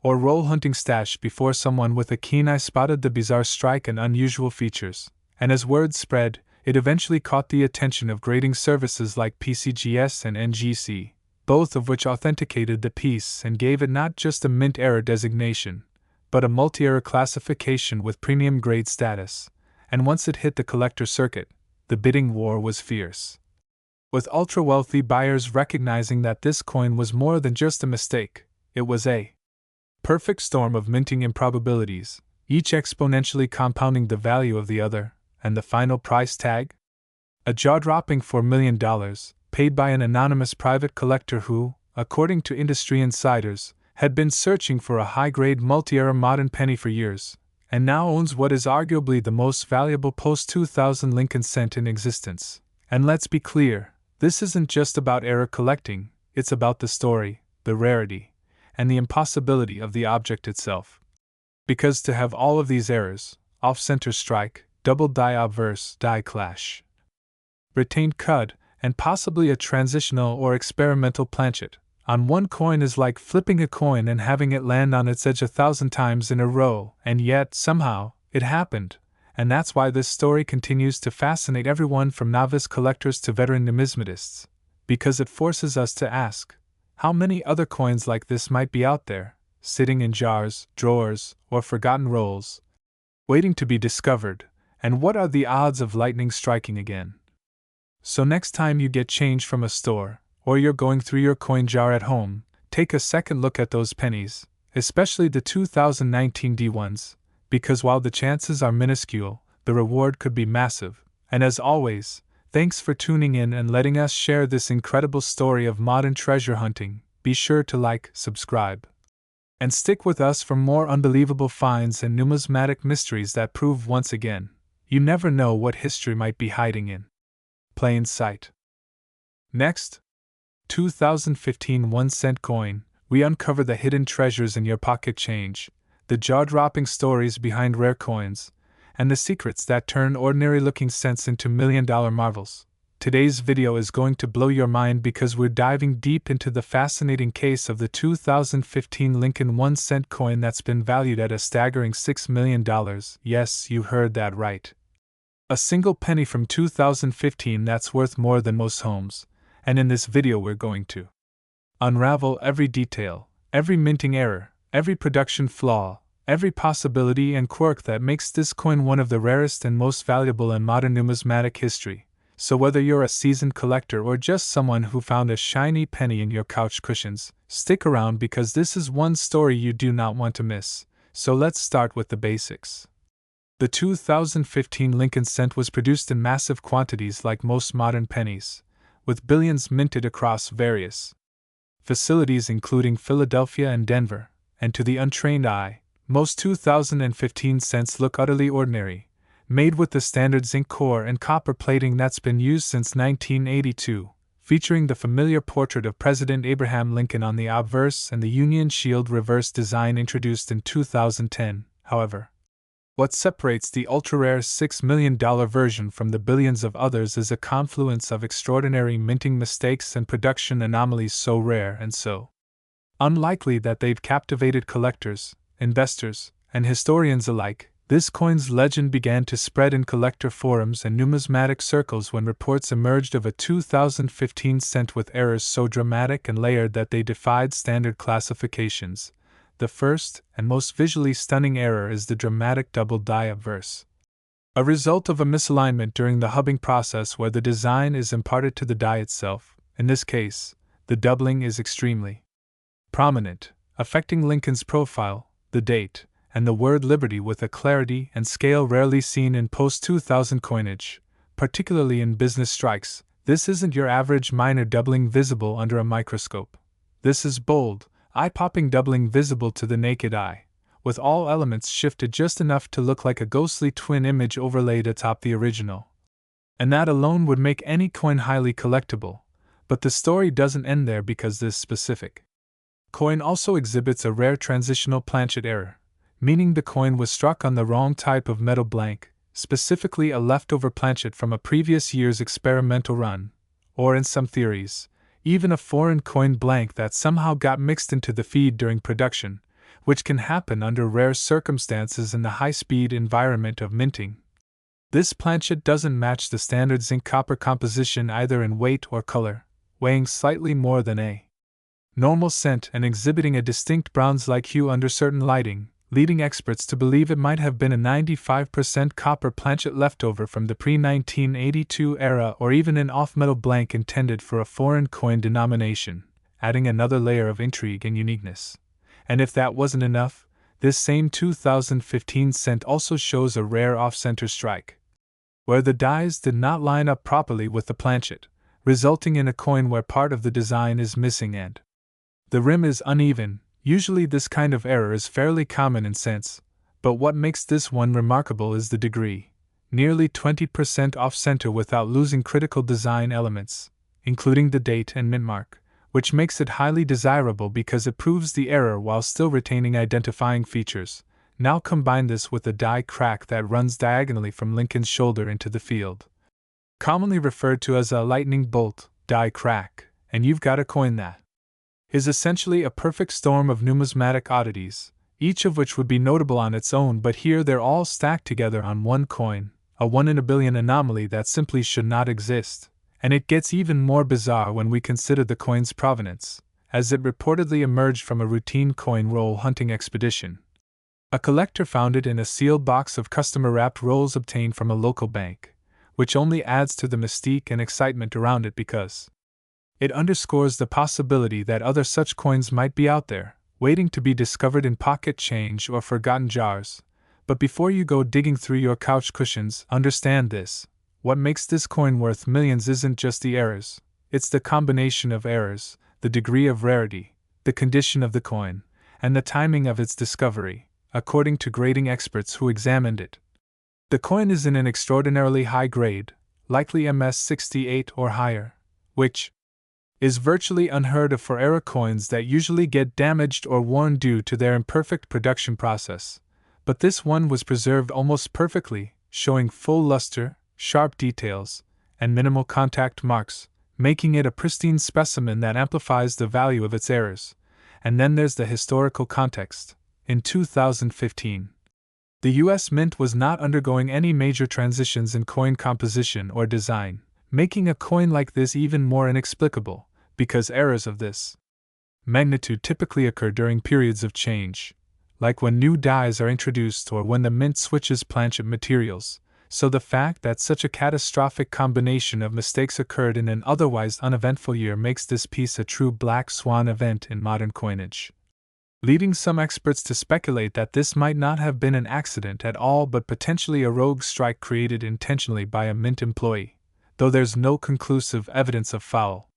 or roll hunting stash before someone with a keen eye spotted the bizarre strike and unusual features. And as word spread, it eventually caught the attention of grading services like PCGS and NGC, both of which authenticated the piece and gave it not just a mint error designation, but a multi-error classification with premium grade status. And once it hit the collector circuit, the bidding war was fierce, with ultra-wealthy buyers recognizing that this coin was more than just a mistake. It was a perfect storm of minting improbabilities, each exponentially compounding the value of the other. And the final price tag? A jaw-dropping $4 million, paid by an anonymous private collector who, according to industry insiders, had been searching for a high-grade multi-era modern penny for years, and now owns what is arguably the most valuable post-2000 Lincoln cent in existence. And let's be clear, this isn't just about era collecting, it's about the story, the rarity, and the impossibility of the object itself. Because to have all of these errors, off-center strike, double die obverse, die clash, retained cud, and possibly a transitional or experimental planchet on one coin is like flipping a coin and having it land on its edge 1,000 times in a row, and yet, somehow, it happened. And that's why this story continues to fascinate everyone from novice collectors to veteran numismatists, because it forces us to ask, how many other coins like this might be out there, sitting in jars, drawers, or forgotten rolls, waiting to be discovered, and what are the odds of lightning striking again? So next time you get change from a store, or you're going through your coin jar at home, take a second look at those pennies, especially the 2019 D1s, because while the chances are minuscule, the reward could be massive. And as always, thanks for tuning in and letting us share this incredible story of modern treasure hunting. Be sure to like, subscribe, and stick with us for more unbelievable finds and numismatic mysteries that prove once again, you never know what history might be hiding in plain sight. Next, 2015 1-cent coin, we uncover the hidden treasures in your pocket change, the jaw-dropping stories behind rare coins, and the secrets that turn ordinary-looking cents into million-dollar marvels. Today's video is going to blow your mind because we're diving deep into the fascinating case of the 2015 Lincoln 1-cent coin that's been valued at a staggering $6 million. Yes, you heard that right. A single penny from 2015 that's worth more than most homes, and in this video we're going to unravel every detail, every minting error, every production flaw, every possibility and quirk that makes this coin one of the rarest and most valuable in modern numismatic history. So whether you're a seasoned collector or just someone who found a shiny penny in your couch cushions, stick around because this is one story you do not want to miss. So let's start with the basics. The 2015 Lincoln cent was produced in massive quantities like most modern pennies, with billions minted across various facilities including Philadelphia and Denver, and to the untrained eye, most 2015 cents look utterly ordinary, made with the standard zinc core and copper plating that's been used since 1982, featuring the familiar portrait of President Abraham Lincoln on the obverse and the Union Shield reverse design introduced in 2010. However, what separates the ultra-rare $6 million version from the billions of others is a confluence of extraordinary minting mistakes and production anomalies so rare and so unlikely that they've captivated collectors, investors, and historians alike. This coin's legend began to spread in collector forums and numismatic circles when reports emerged of a 2015 cent with errors so dramatic and layered that they defied standard classifications. The first and most visually stunning error is the dramatic double die obverse, a result of a misalignment during the hubbing process where the design is imparted to the die itself. In this case, the doubling is extremely prominent, affecting Lincoln's profile, the date, and the word liberty with a clarity and scale rarely seen in post-2000 coinage, particularly in business strikes. This isn't your average minor doubling visible under a microscope. This is bold, eye-popping doubling visible to the naked eye, with all elements shifted just enough to look like a ghostly twin image overlaid atop the original. And that alone would make any coin highly collectible, but the story doesn't end there because this specific coin also exhibits a rare transitional planchet error, meaning the coin was struck on the wrong type of metal blank, specifically a leftover planchet from a previous year's experimental run, or in some theories, even a foreign coin blank that somehow got mixed into the feed during production, which can happen under rare circumstances in the high-speed environment of minting. This planchet doesn't match the standard zinc-copper composition either in weight or color, weighing slightly more than a normal cent and exhibiting a distinct bronze-like hue under certain lighting, leading experts to believe it might have been a 95% copper planchet leftover from the pre-1982 era or even an off-metal blank intended for a foreign coin denomination, adding another layer of intrigue and uniqueness. And if that wasn't enough, this same 2015 cent also shows a rare off-center strike, where the dies did not line up properly with the planchet, resulting in a coin where part of the design is missing and the rim is uneven. Usually this kind of error is fairly common in cents, but what makes this one remarkable is the degree, nearly 20% off-center without losing critical design elements, including the date and mint mark, which makes it highly desirable because it proves the error while still retaining identifying features. Now combine this with the die crack that runs diagonally from Lincoln's shoulder into the field, commonly referred to as a lightning bolt die crack, and you've got a coin that is essentially a perfect storm of numismatic oddities, each of which would be notable on its own, but here they're all stacked together on one coin, a 1 in a billion anomaly that simply should not exist. And it gets even more bizarre when we consider the coin's provenance, as it reportedly emerged from a routine coin roll hunting expedition. A collector found it in a sealed box of customer-wrapped rolls obtained from a local bank, which only adds to the mystique and excitement around it because it underscores the possibility that other such coins might be out there, waiting to be discovered in pocket change or forgotten jars. But before you go digging through your couch cushions, understand this. What makes this coin worth millions isn't just the errors, it's the combination of errors, the degree of rarity, the condition of the coin, and the timing of its discovery, according to grading experts who examined it. The coin is in an extraordinarily high grade, likely MS-68 or higher, which is virtually unheard of for era coins that usually get damaged or worn due to their imperfect production process. But this one was preserved almost perfectly, showing full luster, sharp details, and minimal contact marks, making it a pristine specimen that amplifies the value of its errors. And then there's the historical context. In 2015, the U.S. Mint was not undergoing any major transitions in coin composition or design, making a coin like this even more inexplicable, because errors of this magnitude typically occur during periods of change, like when new dies are introduced or when the mint switches planchet materials. So the fact that such a catastrophic combination of mistakes occurred in an otherwise uneventful year makes this piece a true black swan event in modern coinage, leading some experts to speculate that this might not have been an accident at all but potentially a rogue strike created intentionally by a mint employee, though there's no conclusive evidence of foul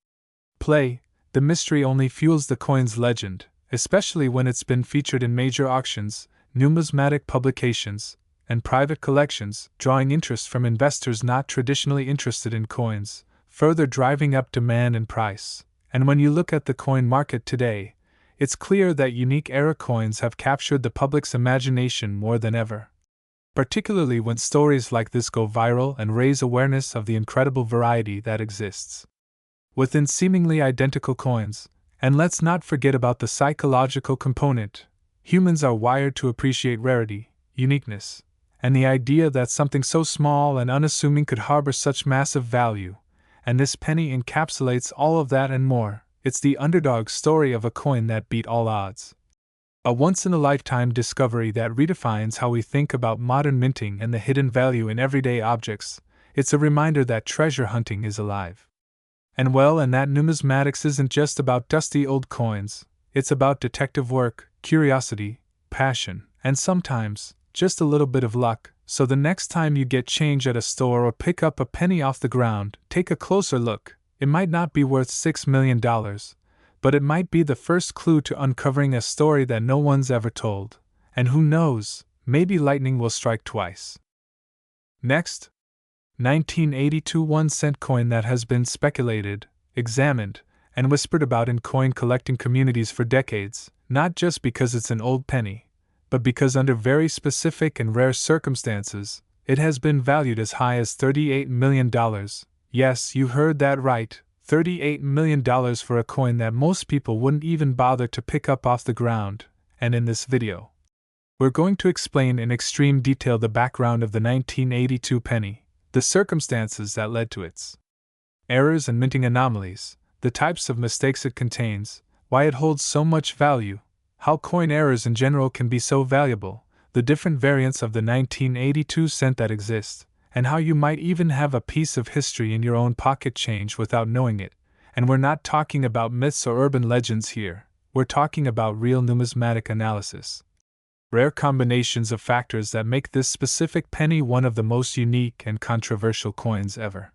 play. The mystery only fuels the coin's legend, especially when it's been featured in major auctions, numismatic publications, and private collections, drawing interest from investors not traditionally interested in coins, further driving up demand and price. And when you look at the coin market today, it's clear that unique era coins have captured the public's imagination more than ever, particularly when stories like this go viral and raise awareness of the incredible variety that exists within seemingly identical coins. And let's not forget about the psychological component. Humans are wired to appreciate rarity, uniqueness, and the idea that something so small and unassuming could harbor such massive value, and this penny encapsulates all of that and more. It's the underdog story of a coin that beat all odds. A once-in-a-lifetime discovery that redefines how we think about modern minting and the hidden value in everyday objects. It's a reminder that treasure hunting is alive. And that numismatics isn't just about dusty old coins, it's about detective work, curiosity, passion, and sometimes, just a little bit of luck, so the next time you get change at a store or pick up a penny off the ground, take a closer look. It might not be worth $6 million, but it might be the first clue to uncovering a story that no one's ever told. And who knows, maybe lightning will strike twice. Next, 1982 1-cent coin that has been speculated, examined, and whispered about in coin collecting communities for decades, not just because it's an old penny, but because under very specific and rare circumstances, it has been valued as high as $38 million. Yes, you heard that right, $38 million for a coin that most people wouldn't even bother to pick up off the ground. And in this video, we're going to explain in extreme detail the background of the 1982 penny, the circumstances that led to its errors and minting anomalies, the types of mistakes it contains, why it holds so much value, how coin errors in general can be so valuable, the different variants of the 1982 cent that exist, and how you might even have a piece of history in your own pocket change without knowing it. And we're not talking about myths or urban legends here, we're talking about real numismatic analysis. Rare combinations of factors that make this specific penny one of the most unique and controversial coins ever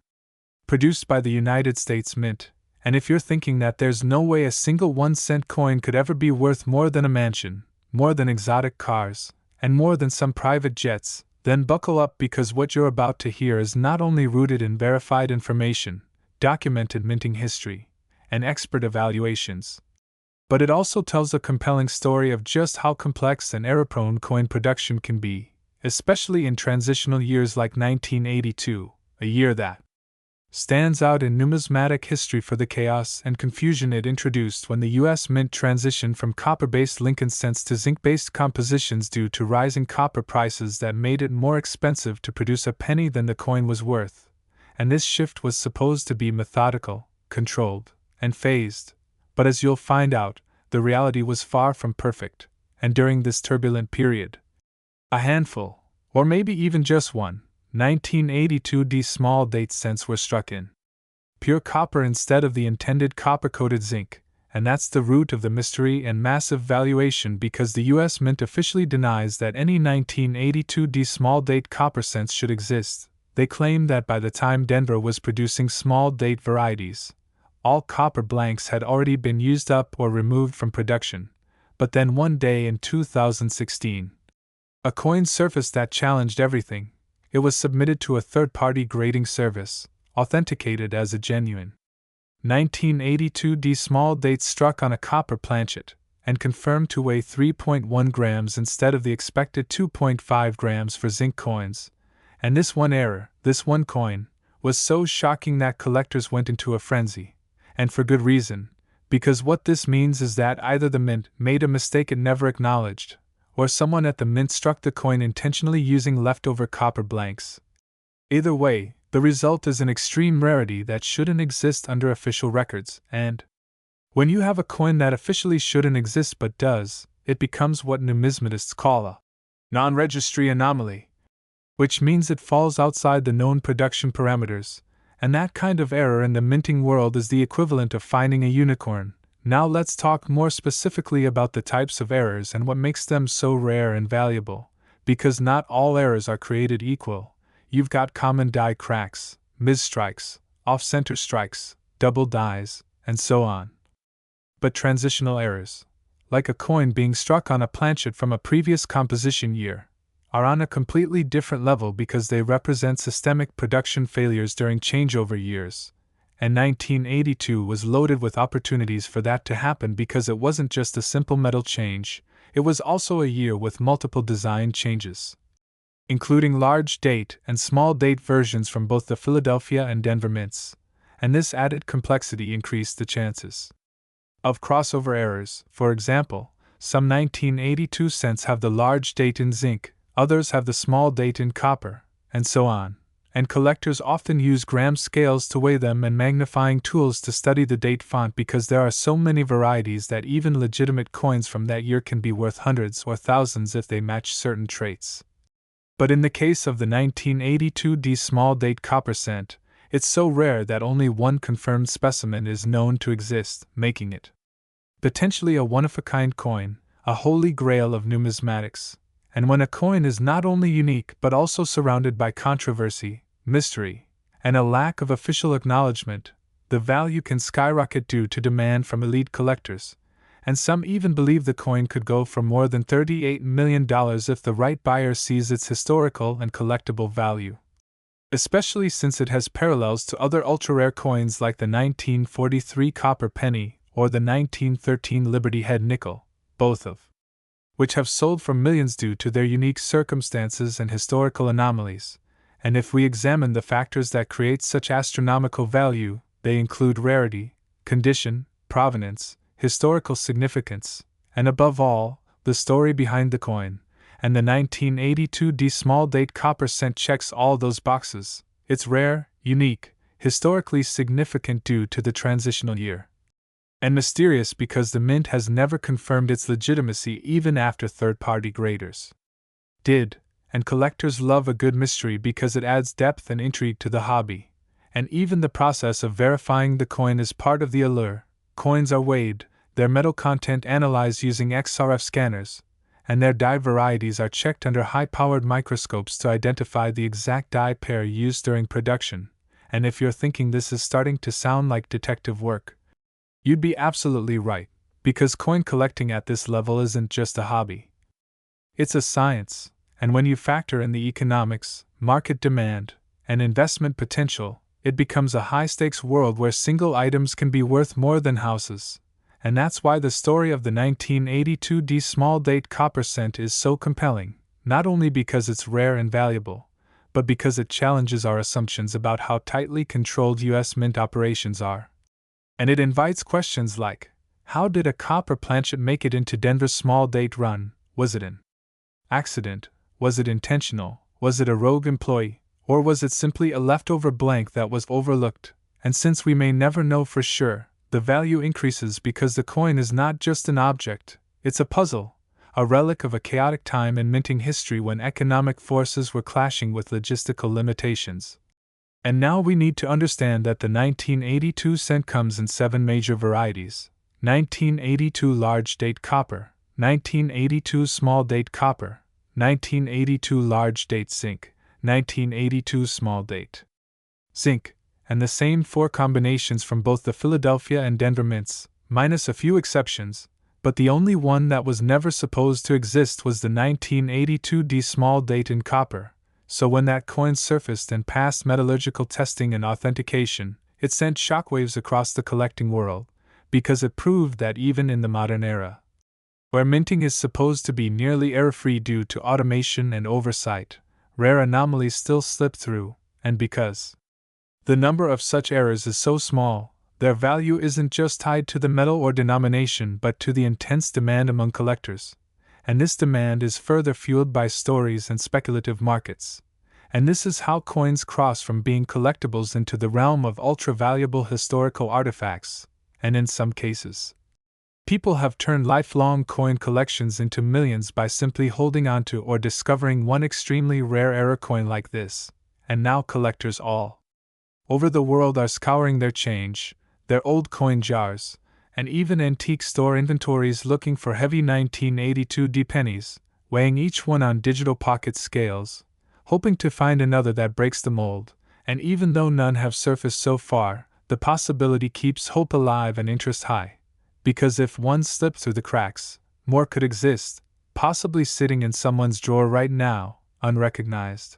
produced by the United States Mint. And if you're thinking that there's no way a single 1-cent coin could ever be worth more than a mansion, more than exotic cars, and more than some private jets, then buckle up, because what you're about to hear is not only rooted in verified information, documented minting history, and expert evaluations, but it also tells a compelling story of just how complex and error-prone coin production can be, especially in transitional years like 1982, a year that stands out in numismatic history for the chaos and confusion it introduced when the U.S. Mint transitioned from copper-based Lincoln cents to zinc-based compositions due to rising copper prices that made it more expensive to produce a penny than the coin was worth. And this shift was supposed to be methodical, controlled, and phased. But as you'll find out, the reality was far from perfect, and during this turbulent period, a handful, or maybe even just one, 1982 small date cents were struck in pure copper instead of the intended copper-coated zinc, and that's the root of the mystery and massive valuation, because the U.S. Mint officially denies that any 1982 small date copper cents should exist. They claim that by the time Denver was producing small date varieties, all copper blanks had already been used up or removed from production. But then one day in 2016, a coin surfaced that challenged everything. It was submitted to a third-party grading service, authenticated as a genuine 1982 small date struck on a copper planchet, and confirmed to weigh 3.1 grams instead of the expected 2.5 grams for zinc coins. And this one error, this one coin, was so shocking that collectors went into a frenzy. And for good reason, because what this means is that either the Mint made a mistake it never acknowledged, or someone at the Mint struck the coin intentionally using leftover copper blanks. Either way, the result is an extreme rarity that shouldn't exist under official records, and when you have a coin that officially shouldn't exist but does, it becomes what numismatists call a non-registry anomaly, which means it falls outside the known production parameters, and that kind of error in the minting world is the equivalent of finding a unicorn. Now let's talk more specifically about the types of errors and what makes them so rare and valuable, because not all errors are created equal. You've got common die cracks, misstrikes, off-center strikes, double dies, and so on. But transitional errors, like a coin being struck on a planchet from a previous composition year, are on a completely different level because they represent systemic production failures during changeover years. And 1982 was loaded with opportunities for that to happen, because it wasn't just a simple metal change, it was also a year with multiple design changes, including large date and small date versions from both the Philadelphia and Denver mints, and this added complexity increased the chances of crossover errors. For example, some 1982 cents have the large date in zinc, others have the small date in copper, and so on. And collectors often use gram scales to weigh them and magnifying tools to study the date font, because there are so many varieties that even legitimate coins from that year can be worth hundreds or thousands if they match certain traits. But in the case of the 1982 small date copper cent, it's so rare that only one confirmed specimen is known to exist, making it potentially a one-of-a-kind coin, a holy grail of numismatics. And when a coin is not only unique but also surrounded by controversy, mystery, and a lack of official acknowledgement, the value can skyrocket due to demand from elite collectors, and some even believe the coin could go for more than $38 million if the right buyer sees its historical and collectible value. Especially since it has parallels to other ultra-rare coins like the 1943 copper penny or the 1913 Liberty Head nickel, both of which have sold for millions due to their unique circumstances and historical anomalies. And if we examine the factors that create such astronomical value, they include rarity, condition, provenance, historical significance, and above all, the story behind the coin. And the 1982 small date copper cent checks all those boxes. It's rare, unique, historically significant due to the transitional year, and mysterious because the mint has never confirmed its legitimacy even after third-party graders did, and collectors love a good mystery because it adds depth and intrigue to the hobby, and even the process of verifying the coin is part of the allure. Coins are weighed, their metal content analyzed using XRF scanners, and their die varieties are checked under high-powered microscopes to identify the exact die pair used during production. And if you're thinking this is starting to sound like detective work, you'd be absolutely right, because coin collecting at this level isn't just a hobby. It's a science, and when you factor in the economics, market demand, and investment potential, it becomes a high-stakes world where single items can be worth more than houses. And that's why the story of the 1982 small date copper cent is so compelling, not only because it's rare and valuable, but because it challenges our assumptions about how tightly controlled U.S. mint operations are. And it invites questions like, how did a copper planchet make it into Denver's small date run? Was it an accident? Was it intentional? Was it a rogue employee? Or was it simply a leftover blank that was overlooked? And since we may never know for sure, the value increases because the coin is not just an object, it's a puzzle, a relic of a chaotic time in minting history when economic forces were clashing with logistical limitations. And now we need to understand that the 1982 cent comes in 7 major varieties: 1982 large date copper, 1982 small date copper, 1982 large date zinc, 1982 small date zinc, and the same 4 combinations from both the Philadelphia and Denver mints, minus a few exceptions, but the only one that was never supposed to exist was the 1982 small date in copper. So when that coin surfaced and passed metallurgical testing and authentication, it sent shockwaves across the collecting world, because it proved that even in the modern era, where minting is supposed to be nearly error-free due to automation and oversight, rare anomalies still slip through, and because the number of such errors is so small, their value isn't just tied to the metal or denomination but to the intense demand among collectors. And this demand is further fueled by stories and speculative markets. And this is how coins cross from being collectibles into the realm of ultra-valuable historical artifacts, and in some cases, people have turned lifelong coin collections into millions by simply holding onto or discovering one extremely rare error coin like this. And now collectors all over the world are scouring their change, their old coin jars, and even antique store inventories looking for heavy 1982 pennies, weighing each one on digital pocket scales, hoping to find another that breaks the mold. And even though none have surfaced so far, the possibility keeps hope alive and interest high, because if one slipped through the cracks, more could exist, possibly sitting in someone's drawer right now, unrecognized,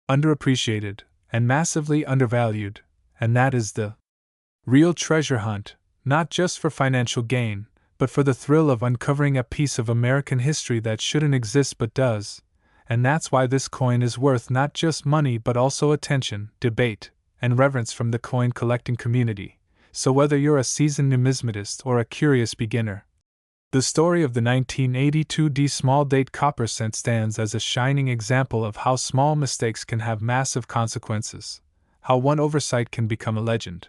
underappreciated, and massively undervalued. And that is the real treasure hunt, not just for financial gain, but for the thrill of uncovering a piece of American history that shouldn't exist but does. And that's why this coin is worth not just money but also attention, debate, and reverence from the coin collecting community. So whether you're a seasoned numismatist or a curious beginner, the story of the 1982 small date copper cent stands as a shining example of how small mistakes can have massive consequences, how one oversight can become a legend,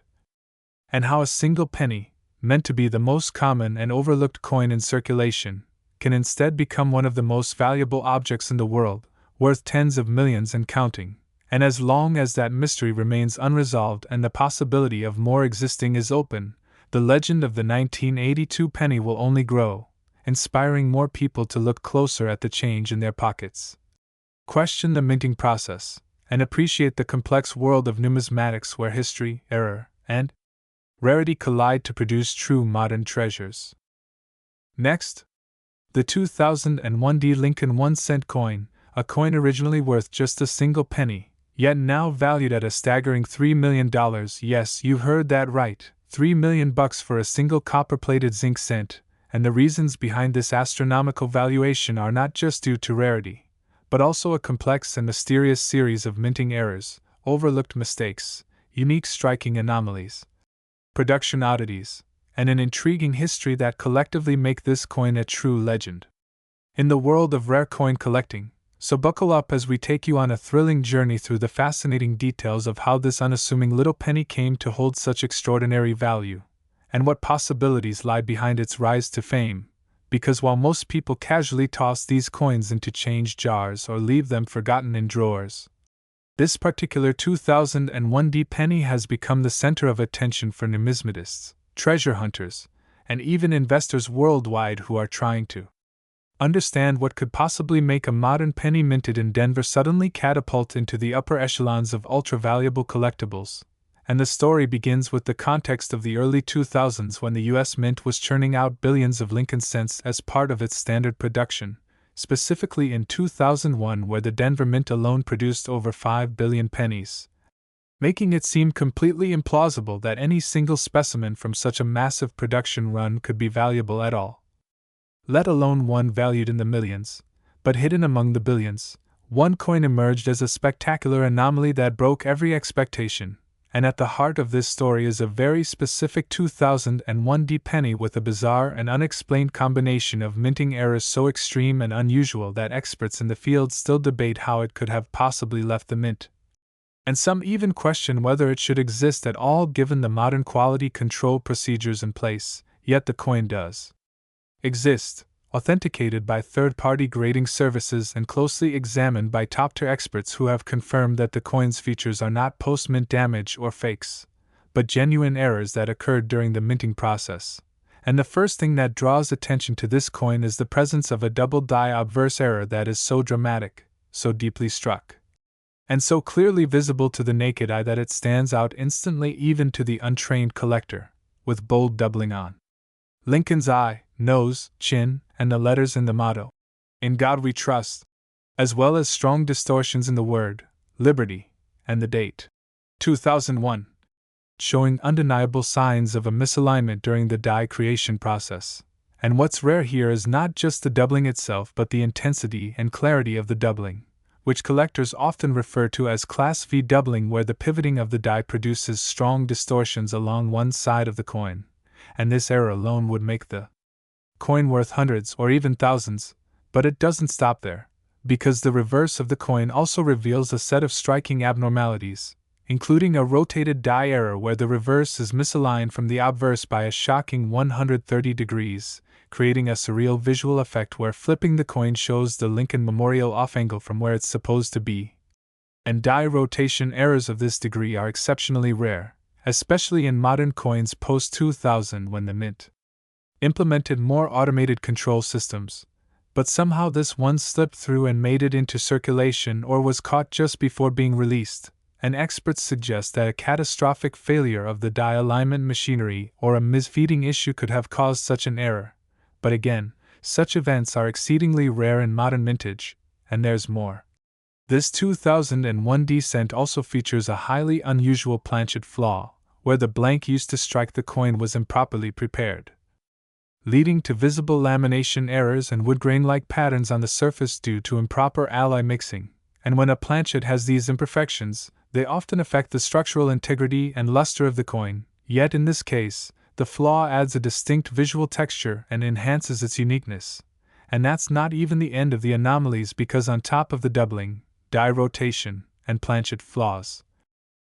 and how a single penny, meant to be the most common and overlooked coin in circulation, can instead become one of the most valuable objects in the world, worth tens of millions and counting. And as long as that mystery remains unresolved and the possibility of more existing is open, the legend of the 1982 penny will only grow, inspiring more people to look closer at the change in their pockets, question the minting process, and appreciate the complex world of numismatics where history, error, and rarity collide to produce true modern treasures. Next, the 2001 Lincoln 1-cent coin, a coin originally worth just a single penny, yet now valued at a staggering $3 million. Yes, you heard that right, $3 million for a single copper-plated zinc cent, and the reasons behind this astronomical valuation are not just due to rarity, but also a complex and mysterious series of minting errors, overlooked mistakes, unique striking anomalies, production oddities, and an intriguing history that collectively make this coin a true legend. In the world of rare coin collecting, so buckle up as we take you on a thrilling journey through the fascinating details of how this unassuming little penny came to hold such extraordinary value, and what possibilities lie behind its rise to fame. Because while most people casually toss these coins into change jars or leave them forgotten in drawers, this particular 2001 penny has become the center of attention for numismatists, treasure hunters, and even investors worldwide who are trying to understand what could possibly make a modern penny minted in Denver suddenly catapult into the upper echelons of ultra-valuable collectibles. And the story begins with the context of the early 2000s when the U.S. Mint was churning out billions of Lincoln cents as part of its standard production, specifically in 2001 where the Denver Mint alone produced over 5 billion pennies, making it seem completely implausible that any single specimen from such a massive production run could be valuable at all. Let alone one valued in the millions, but hidden among the billions. One coin emerged as a spectacular anomaly that broke every expectation, and at the heart of this story is a very specific 2001 penny with a bizarre and unexplained combination of minting errors so extreme and unusual that experts in the field still debate how it could have possibly left the mint. And some even question whether it should exist at all given the modern quality control procedures in place, yet the coin does exist, authenticated by third-party grading services and closely examined by top-tier experts who have confirmed that the coin's features are not post-mint damage or fakes, but genuine errors that occurred during the minting process. And the first thing that draws attention to this coin is the presence of a double die obverse error that is so dramatic, so deeply struck, and so clearly visible to the naked eye that it stands out instantly even to the untrained collector, with bold doubling on Lincoln's eye, nose, chin, and the letters in the motto, "In God We Trust," as well as strong distortions in the word, "Liberty," and the date, 2001, showing undeniable signs of a misalignment during the die creation process. And what's rare here is not just the doubling itself but the intensity and clarity of the doubling, which collectors often refer to as Class V doubling, where the pivoting of the die produces strong distortions along one side of the coin, and this error alone would make the coin worth hundreds or even thousands. But it doesn't stop there, because the reverse of the coin also reveals a set of striking abnormalities, including a rotated die error where the reverse is misaligned from the obverse by a shocking 130 degrees, creating a surreal visual effect where flipping the coin shows the Lincoln Memorial off-angle from where it's supposed to be. And die rotation errors of this degree are exceptionally rare, especially in modern coins post-2000 when the Mint implemented more automated control systems. But somehow this one slipped through and made it into circulation or was caught just before being released, and experts suggest that a catastrophic failure of the die alignment machinery or a misfeeding issue could have caused such an error. But again, such events are exceedingly rare in modern mintage, and there's more. This 2001 cent also features a highly unusual planchet flaw, where the blank used to strike the coin was improperly prepared, leading to visible lamination errors and woodgrain-like patterns on the surface due to improper alloy mixing. And when a planchet has these imperfections, they often affect the structural integrity and luster of the coin. Yet in this case, the flaw adds a distinct visual texture and enhances its uniqueness. And that's not even the end of the anomalies, because on top of the doubling, die rotation, and planchet flaws,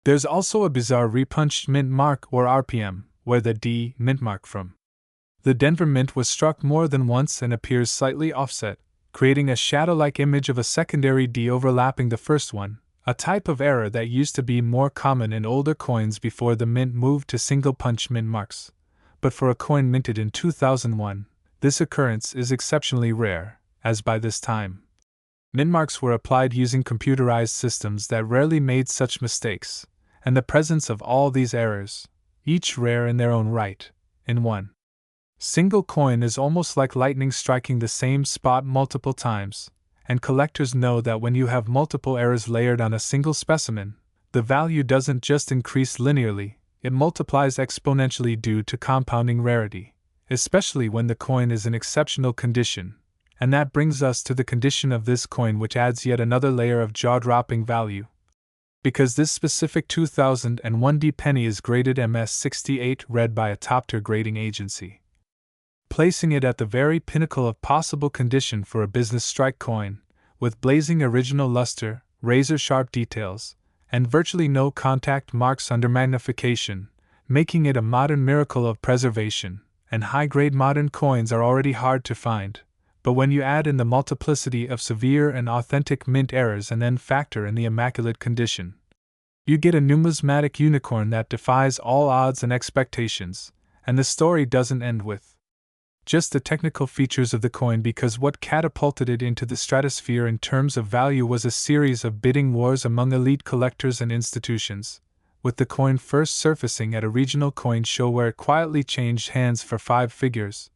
there's also a bizarre repunched mint mark or RPM, where the D mint mark from the Denver Mint was struck more than once and appears slightly offset, creating a shadow-like image of a secondary D overlapping the first one, a type of error that used to be more common in older coins before the Mint moved to single-punch mint marks. But for a coin minted in 2001, This occurrence is exceptionally rare, as by this time, mint marks were applied using computerized systems that rarely made such mistakes, and the presence of all these errors, each rare in their own right, in one single coin is almost like lightning striking the same spot multiple times, and collectors know that when you have multiple errors layered on a single specimen, the value doesn't just increase linearly, it multiplies exponentially due to compounding rarity, especially when the coin is in exceptional condition. And that brings us to the condition of this coin, which adds yet another layer of jaw-dropping value. Because this specific 2001D penny is graded MS68 red by a top-tier grading agency, placing it at the very pinnacle of possible condition for a business strike coin, with blazing original luster, razor-sharp details, and virtually no contact marks under magnification, making it a modern miracle of preservation, and high-grade modern coins are already hard to find. But when you add in the multiplicity of severe and authentic mint errors and then factor in the immaculate condition, you get a numismatic unicorn that defies all odds and expectations, and the story doesn't end with just the technical features of the coin, because what catapulted it into the stratosphere in terms of value was a series of bidding wars among elite collectors and institutions, with the coin first surfacing at a regional coin show where it quietly changed hands for 5 figures.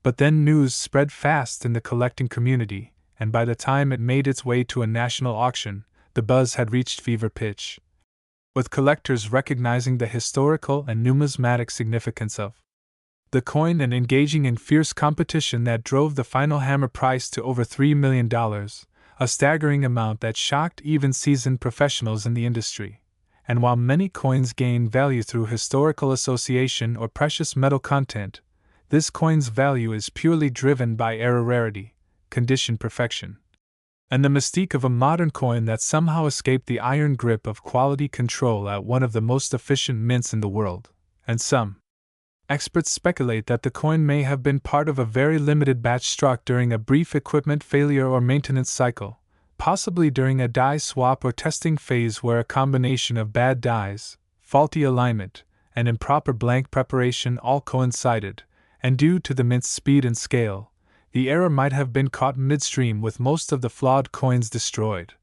But then news spread fast in the collecting community, and by the time it made its way to a national auction, the buzz had reached fever pitch, with collectors recognizing the historical and numismatic significance of the coin and engaging in fierce competition that drove the final hammer price to over $3 million, a staggering amount that shocked even seasoned professionals in the industry. And while many coins gain value through historical association or precious metal content, this coin's value is purely driven by error rarity, condition perfection, and the mystique of a modern coin that somehow escaped the iron grip of quality control at one of the most efficient mints in the world. And some experts speculate that the coin may have been part of a very limited batch struck during a brief equipment failure or maintenance cycle, possibly during a die swap or testing phase where a combination of bad dies, faulty alignment, and improper blank preparation all coincided, and due to the mint's speed and scale, the error might have been caught midstream with most of the flawed coins destroyed,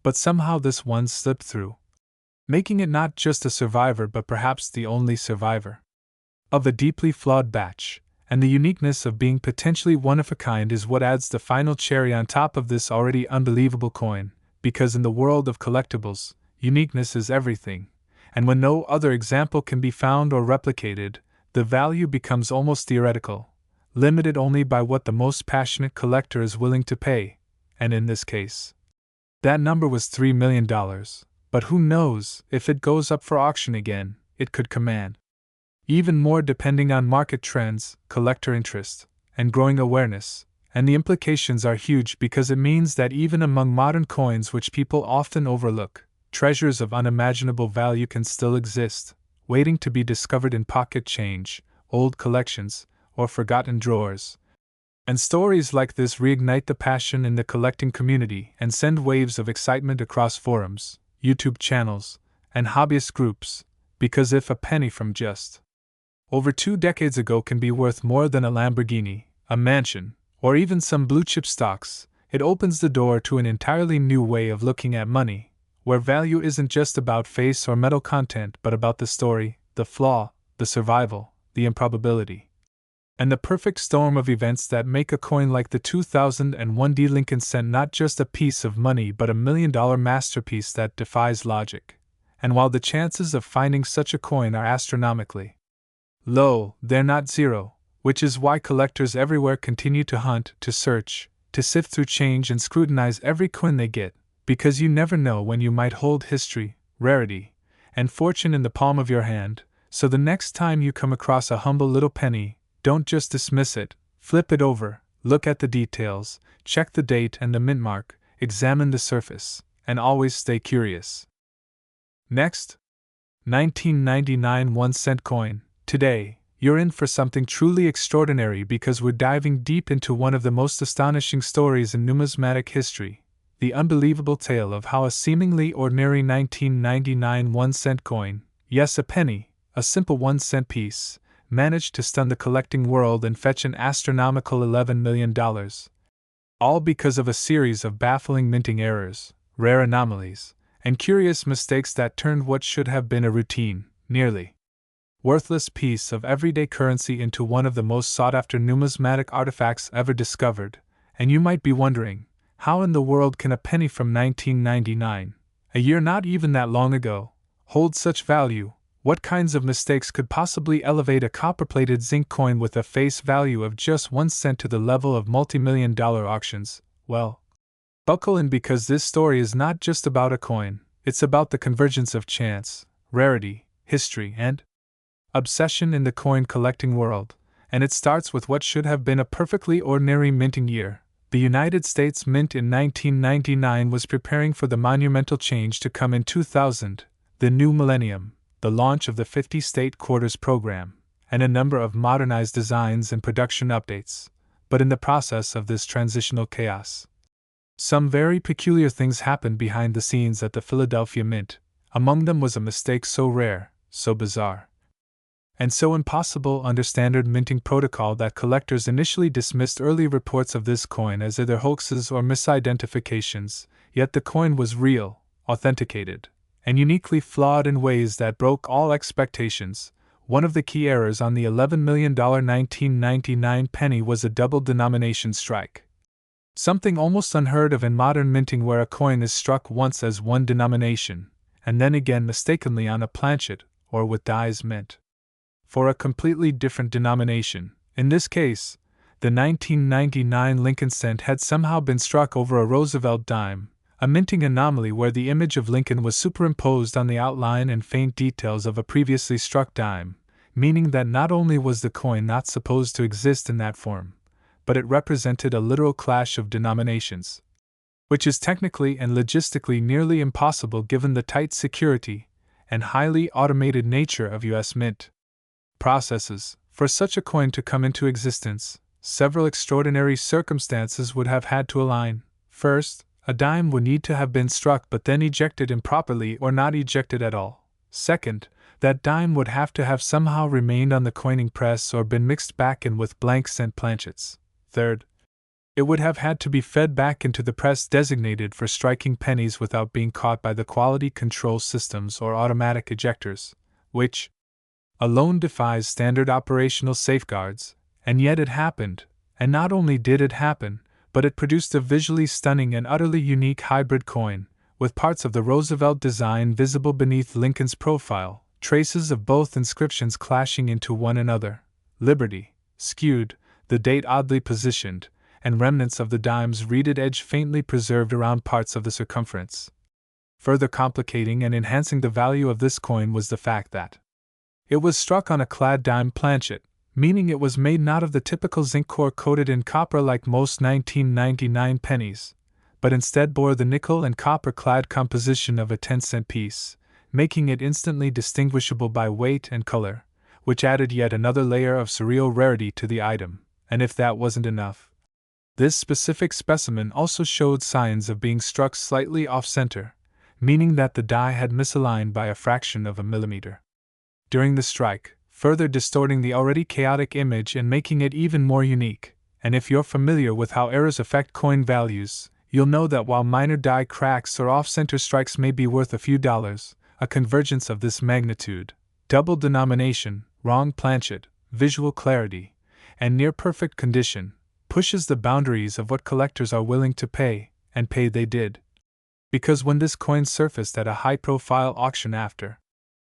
but somehow this one slipped through, making it not just a survivor but perhaps the only survivor of a deeply flawed batch, and the uniqueness of being potentially one of a kind is what adds the final cherry on top of this already unbelievable coin, because in the world of collectibles, uniqueness is everything, and when no other example can be found or replicated, the value becomes almost theoretical, limited only by what the most passionate collector is willing to pay, and in this case, that number was $3 million, but who knows, if it goes up for auction again, it could command even more depending on market trends, collector interest, and growing awareness, and the implications are huge because it means that even among modern coins which people often overlook, treasures of unimaginable value can still exist, waiting to be discovered in pocket change, old collections, or forgotten drawers. And stories like this reignite the passion in the collecting community and send waves of excitement across forums, YouTube channels, and hobbyist groups, because if a penny from just over 2 decades ago can be worth more than a Lamborghini, a mansion, or even some blue-chip stocks, it opens the door to an entirely new way of looking at money, where value isn't just about face or metal content but about the story, the flaw, the survival, the improbability, and the perfect storm of events that make a coin like the 2001D Lincoln Cent not just a piece of money but a $1 million masterpiece that defies logic. And while the chances of finding such a coin are astronomically low, they're not zero, which is why collectors everywhere continue to hunt, to search, to sift through change and scrutinize every coin they get, because you never know when you might hold history, rarity, and fortune in the palm of your hand. So the next time you come across a humble little penny, don't just dismiss it, flip it over, look at the details, check the date and the mint mark, examine the surface, and always stay curious. Next, 1999 1-cent coin. Today, you're in for something truly extraordinary because we're diving deep into one of the most astonishing stories in numismatic history, the unbelievable tale of how a seemingly ordinary 1999 1-cent coin, yes a penny, a simple 1-cent piece, managed to stun the collecting world and fetch an astronomical $11 million. All because of a series of baffling minting errors, rare anomalies, and curious mistakes that turned what should have been a routine, nearly worthless piece of everyday currency into one of the most sought-after numismatic artifacts ever discovered. And you might be wondering, how in the world can a penny from 1999, a year not even that long ago, hold such value? What kinds of mistakes could possibly elevate a copper-plated zinc coin with a face value of just 1 cent to the level of multi-million-dollar auctions? Well, buckle in, because this story is not just about a coin, it's about the convergence of chance, rarity, history, and obsession in the coin collecting world. And it starts with what should have been a perfectly ordinary minting year. The United States Mint in 1999 was preparing for the monumental change to come in 2000, the new millennium, the launch of the 50-state quarters program, and a number of modernized designs and production updates. But in the process of this transitional chaos, some very peculiar things happened behind the scenes at the Philadelphia Mint. Among them was a mistake so rare, so bizarre, and so impossible under standard minting protocol that collectors initially dismissed early reports of this coin as either hoaxes or misidentifications. Yet the coin was real, authenticated, and uniquely flawed in ways that broke all expectations. One of the key errors on the $11 million 1999 penny was a double denomination strike. Something almost unheard of in modern minting, where a coin is struck once as one denomination, and then again mistakenly on a planchet, or with dies meant for a completely different denomination. In this case, the 1999 Lincoln cent had somehow been struck over a Roosevelt dime, a minting anomaly where the image of Lincoln was superimposed on the outline and faint details of a previously struck dime, meaning that not only was the coin not supposed to exist in that form, but it represented a literal clash of denominations, which is technically and logistically nearly impossible given the tight security and highly automated nature of U.S. Mint processes. For such a coin to come into existence, several extraordinary circumstances would have had to align. First, a dime would need to have been struck but then ejected improperly or not ejected at all. Second, that dime would have to have somehow remained on the coining press or been mixed back in with blank cent planchets. Third, it would have had to be fed back into the press designated for striking pennies without being caught by the quality control systems or automatic ejectors, which alone defies standard operational safeguards. And yet it happened, and not only did it happen, but it produced a visually stunning and utterly unique hybrid coin, with parts of the Roosevelt design visible beneath Lincoln's profile, traces of both inscriptions clashing into one another, Liberty, skewed, the date oddly positioned, and remnants of the dime's reeded edge faintly preserved around parts of the circumference. Further complicating and enhancing the value of this coin was the fact that it was struck on a clad dime planchet, meaning it was made not of the typical zinc core coated in copper like most 1999 pennies, but instead bore the nickel and copper clad composition of a 10-cent piece, making it instantly distinguishable by weight and color, which added yet another layer of surreal rarity to the item. And if that wasn't enough, this specific specimen also showed signs of being struck slightly off-center, meaning that the die had misaligned by a fraction of a millimeter during the strike, further distorting the already chaotic image and making it even more unique. And if you're familiar with how errors affect coin values, you'll know that while minor die cracks or off-center strikes may be worth a few dollars, a convergence of this magnitude, double denomination, wrong planchet, visual clarity, and near-perfect condition, pushes the boundaries of what collectors are willing to pay, and pay they did. Because when this coin surfaced at a high-profile auction after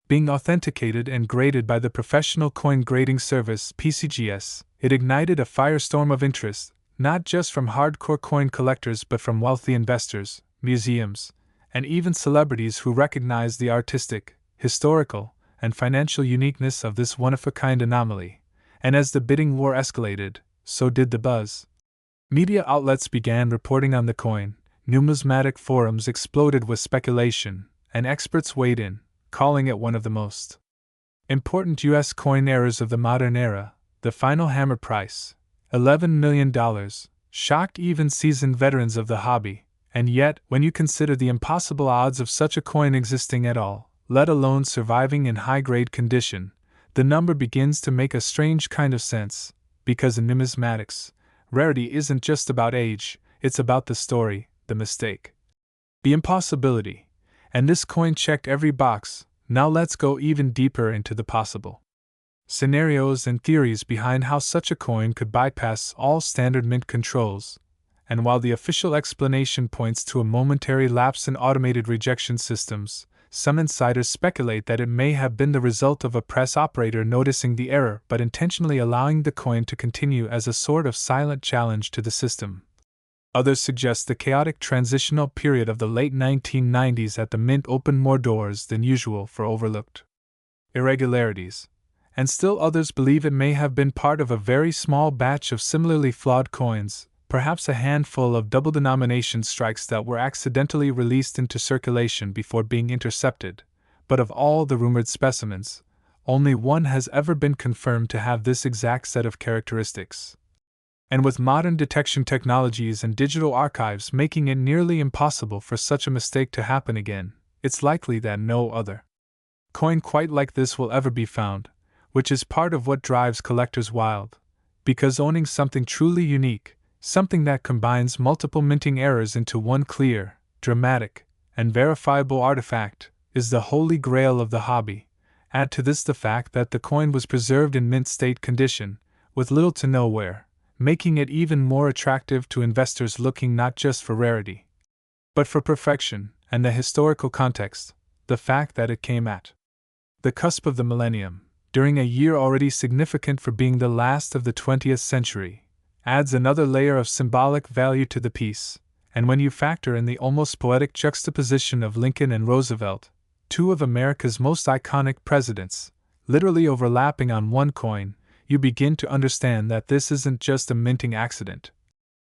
being authenticated and graded by the Professional Coin Grading Service (PCGS), it ignited a firestorm of interest, not just from hardcore coin collectors but from wealthy investors, museums, and even celebrities who recognized the artistic, historical, and financial uniqueness of this one-of-a-kind anomaly. And as the bidding war escalated, so did the buzz. Media outlets began reporting on the coin, numismatic forums exploded with speculation, and experts weighed in, calling it one of the most important U.S. coin errors of the modern era. The final hammer price, $11 million, shocked even seasoned veterans of the hobby, and yet, when you consider the impossible odds of such a coin existing at all, let alone surviving in high-grade condition, the number begins to make a strange kind of sense, because in numismatics, rarity isn't just about age, it's about the story, the mistake, the impossibility. And this coin checked every box. Now let's go even deeper into the possible scenarios and theories behind how such a coin could bypass all standard mint controls. And while the official explanation points to a momentary lapse in automated rejection systems, some insiders speculate that it may have been the result of a press operator noticing the error but intentionally allowing the coin to continue as a sort of silent challenge to the system. Others suggest the chaotic transitional period of the late 1990s at the mint opened more doors than usual for overlooked irregularities, and still others believe it may have been part of a very small batch of similarly flawed coins, perhaps a handful of double-denomination strikes that were accidentally released into circulation before being intercepted. But of all the rumored specimens, only one has ever been confirmed to have this exact set of characteristics. And with modern detection technologies and digital archives making it nearly impossible for such a mistake to happen again, it's likely that no other coin quite like this will ever be found, which is part of what drives collectors wild, because owning something truly unique, something that combines multiple minting errors into one clear, dramatic, and verifiable artifact, is the holy grail of the hobby. Add to this the fact that the coin was preserved in mint state condition, with little to no wear, making it even more attractive to investors looking not just for rarity, but for perfection, and the historical context, the fact that it came at the cusp of the millennium, during a year already significant for being the last of the 20th century, adds another layer of symbolic value to the piece. And when you factor in the almost poetic juxtaposition of Lincoln and Roosevelt, two of America's most iconic presidents, literally overlapping on one coin, you begin to understand that this isn't just a minting accident.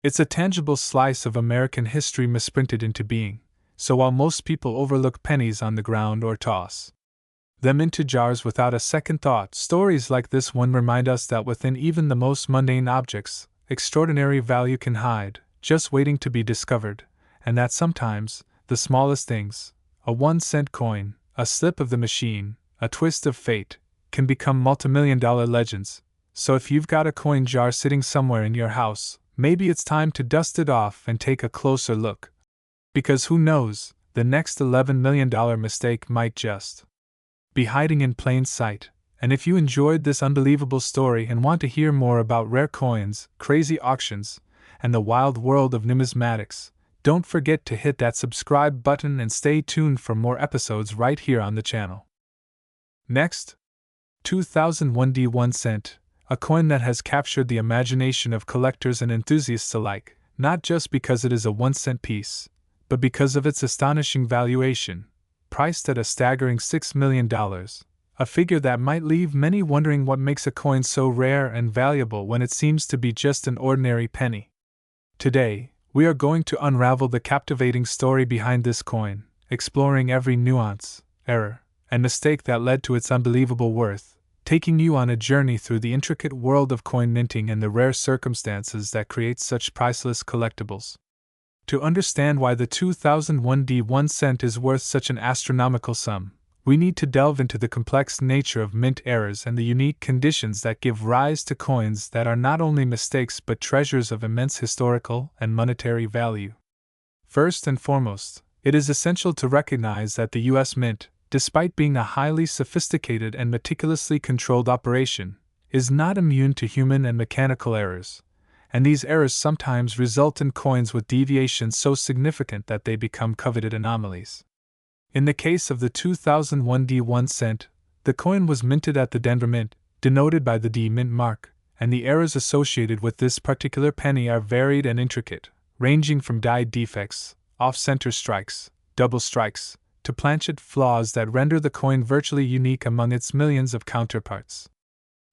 It's a tangible slice of American history misprinted into being. So while most people overlook pennies on the ground or toss them into jars without a second thought, stories like this one remind us that within even the most mundane objects, extraordinary value can hide, just waiting to be discovered, and that sometimes, the smallest things, a 1-cent coin, a slip of the machine, a twist of fate, can become multimillion-dollar legends. So if you've got a coin jar sitting somewhere in your house, maybe it's time to dust it off and take a closer look. Because who knows, the next $11 million mistake might just be hiding in plain sight. And if you enjoyed this unbelievable story and want to hear more about rare coins, crazy auctions, and the wild world of numismatics, don't forget to hit that subscribe button and stay tuned for more episodes right here on the channel. Next, 2001 1 cent, a coin that has captured the imagination of collectors and enthusiasts alike, not just because it is a 1-cent piece, but because of its astonishing valuation, priced at a staggering $6 million, a figure that might leave many wondering what makes a coin so rare and valuable when it seems to be just an ordinary penny. Today, we are going to unravel the captivating story behind this coin, exploring every nuance, error, and mistake that led to its unbelievable worth, taking you on a journey through the intricate world of coin minting and the rare circumstances that create such priceless collectibles. To understand why the 2001 1 cent is worth such an astronomical sum, we need to delve into the complex nature of mint errors and the unique conditions that give rise to coins that are not only mistakes but treasures of immense historical and monetary value. First and foremost, it is essential to recognize that the U.S. Mint, despite being a highly sophisticated and meticulously controlled operation, is not immune to human and mechanical errors, and these errors sometimes result in coins with deviations so significant that they become coveted anomalies. In the case of the 2001 1 cent, the coin was minted at the Denver Mint, denoted by the D Mint mark, and the errors associated with this particular penny are varied and intricate, ranging from dyed defects, off-center strikes, double strikes, to planchet flaws that render the coin virtually unique among its millions of counterparts.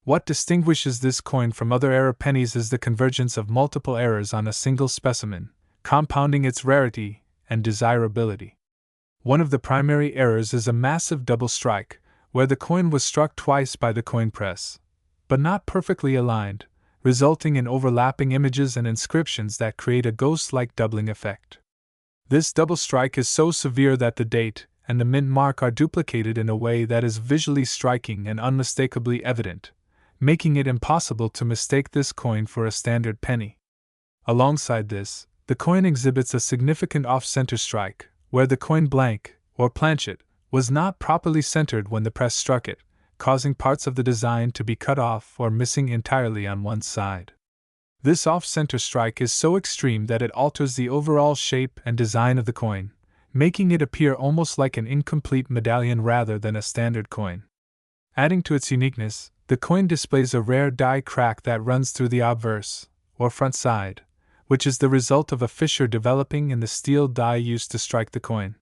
What distinguishes this coin from other error pennies is the convergence of multiple errors on a single specimen, compounding its rarity and desirability. One of the primary errors is a massive double strike, where the coin was struck twice by the coin press, but not perfectly aligned, resulting in overlapping images and inscriptions that create a ghost-like doubling effect. This double strike is so severe that the date and the mint mark are duplicated in a way that is visually striking and unmistakably evident, making it impossible to mistake this coin for a standard penny. Alongside this, the coin exhibits a significant off-center strike, where the coin blank, or planchet, was not properly centered when the press struck it, causing parts of the design to be cut off or missing entirely on one side. This off-center strike is so extreme that it alters the overall shape and design of the coin, making it appear almost like an incomplete medallion rather than a standard coin. Adding to its uniqueness, the coin displays a rare die crack that runs through the obverse, or front side, which is the result of a fissure developing in the steel die used to strike the coin.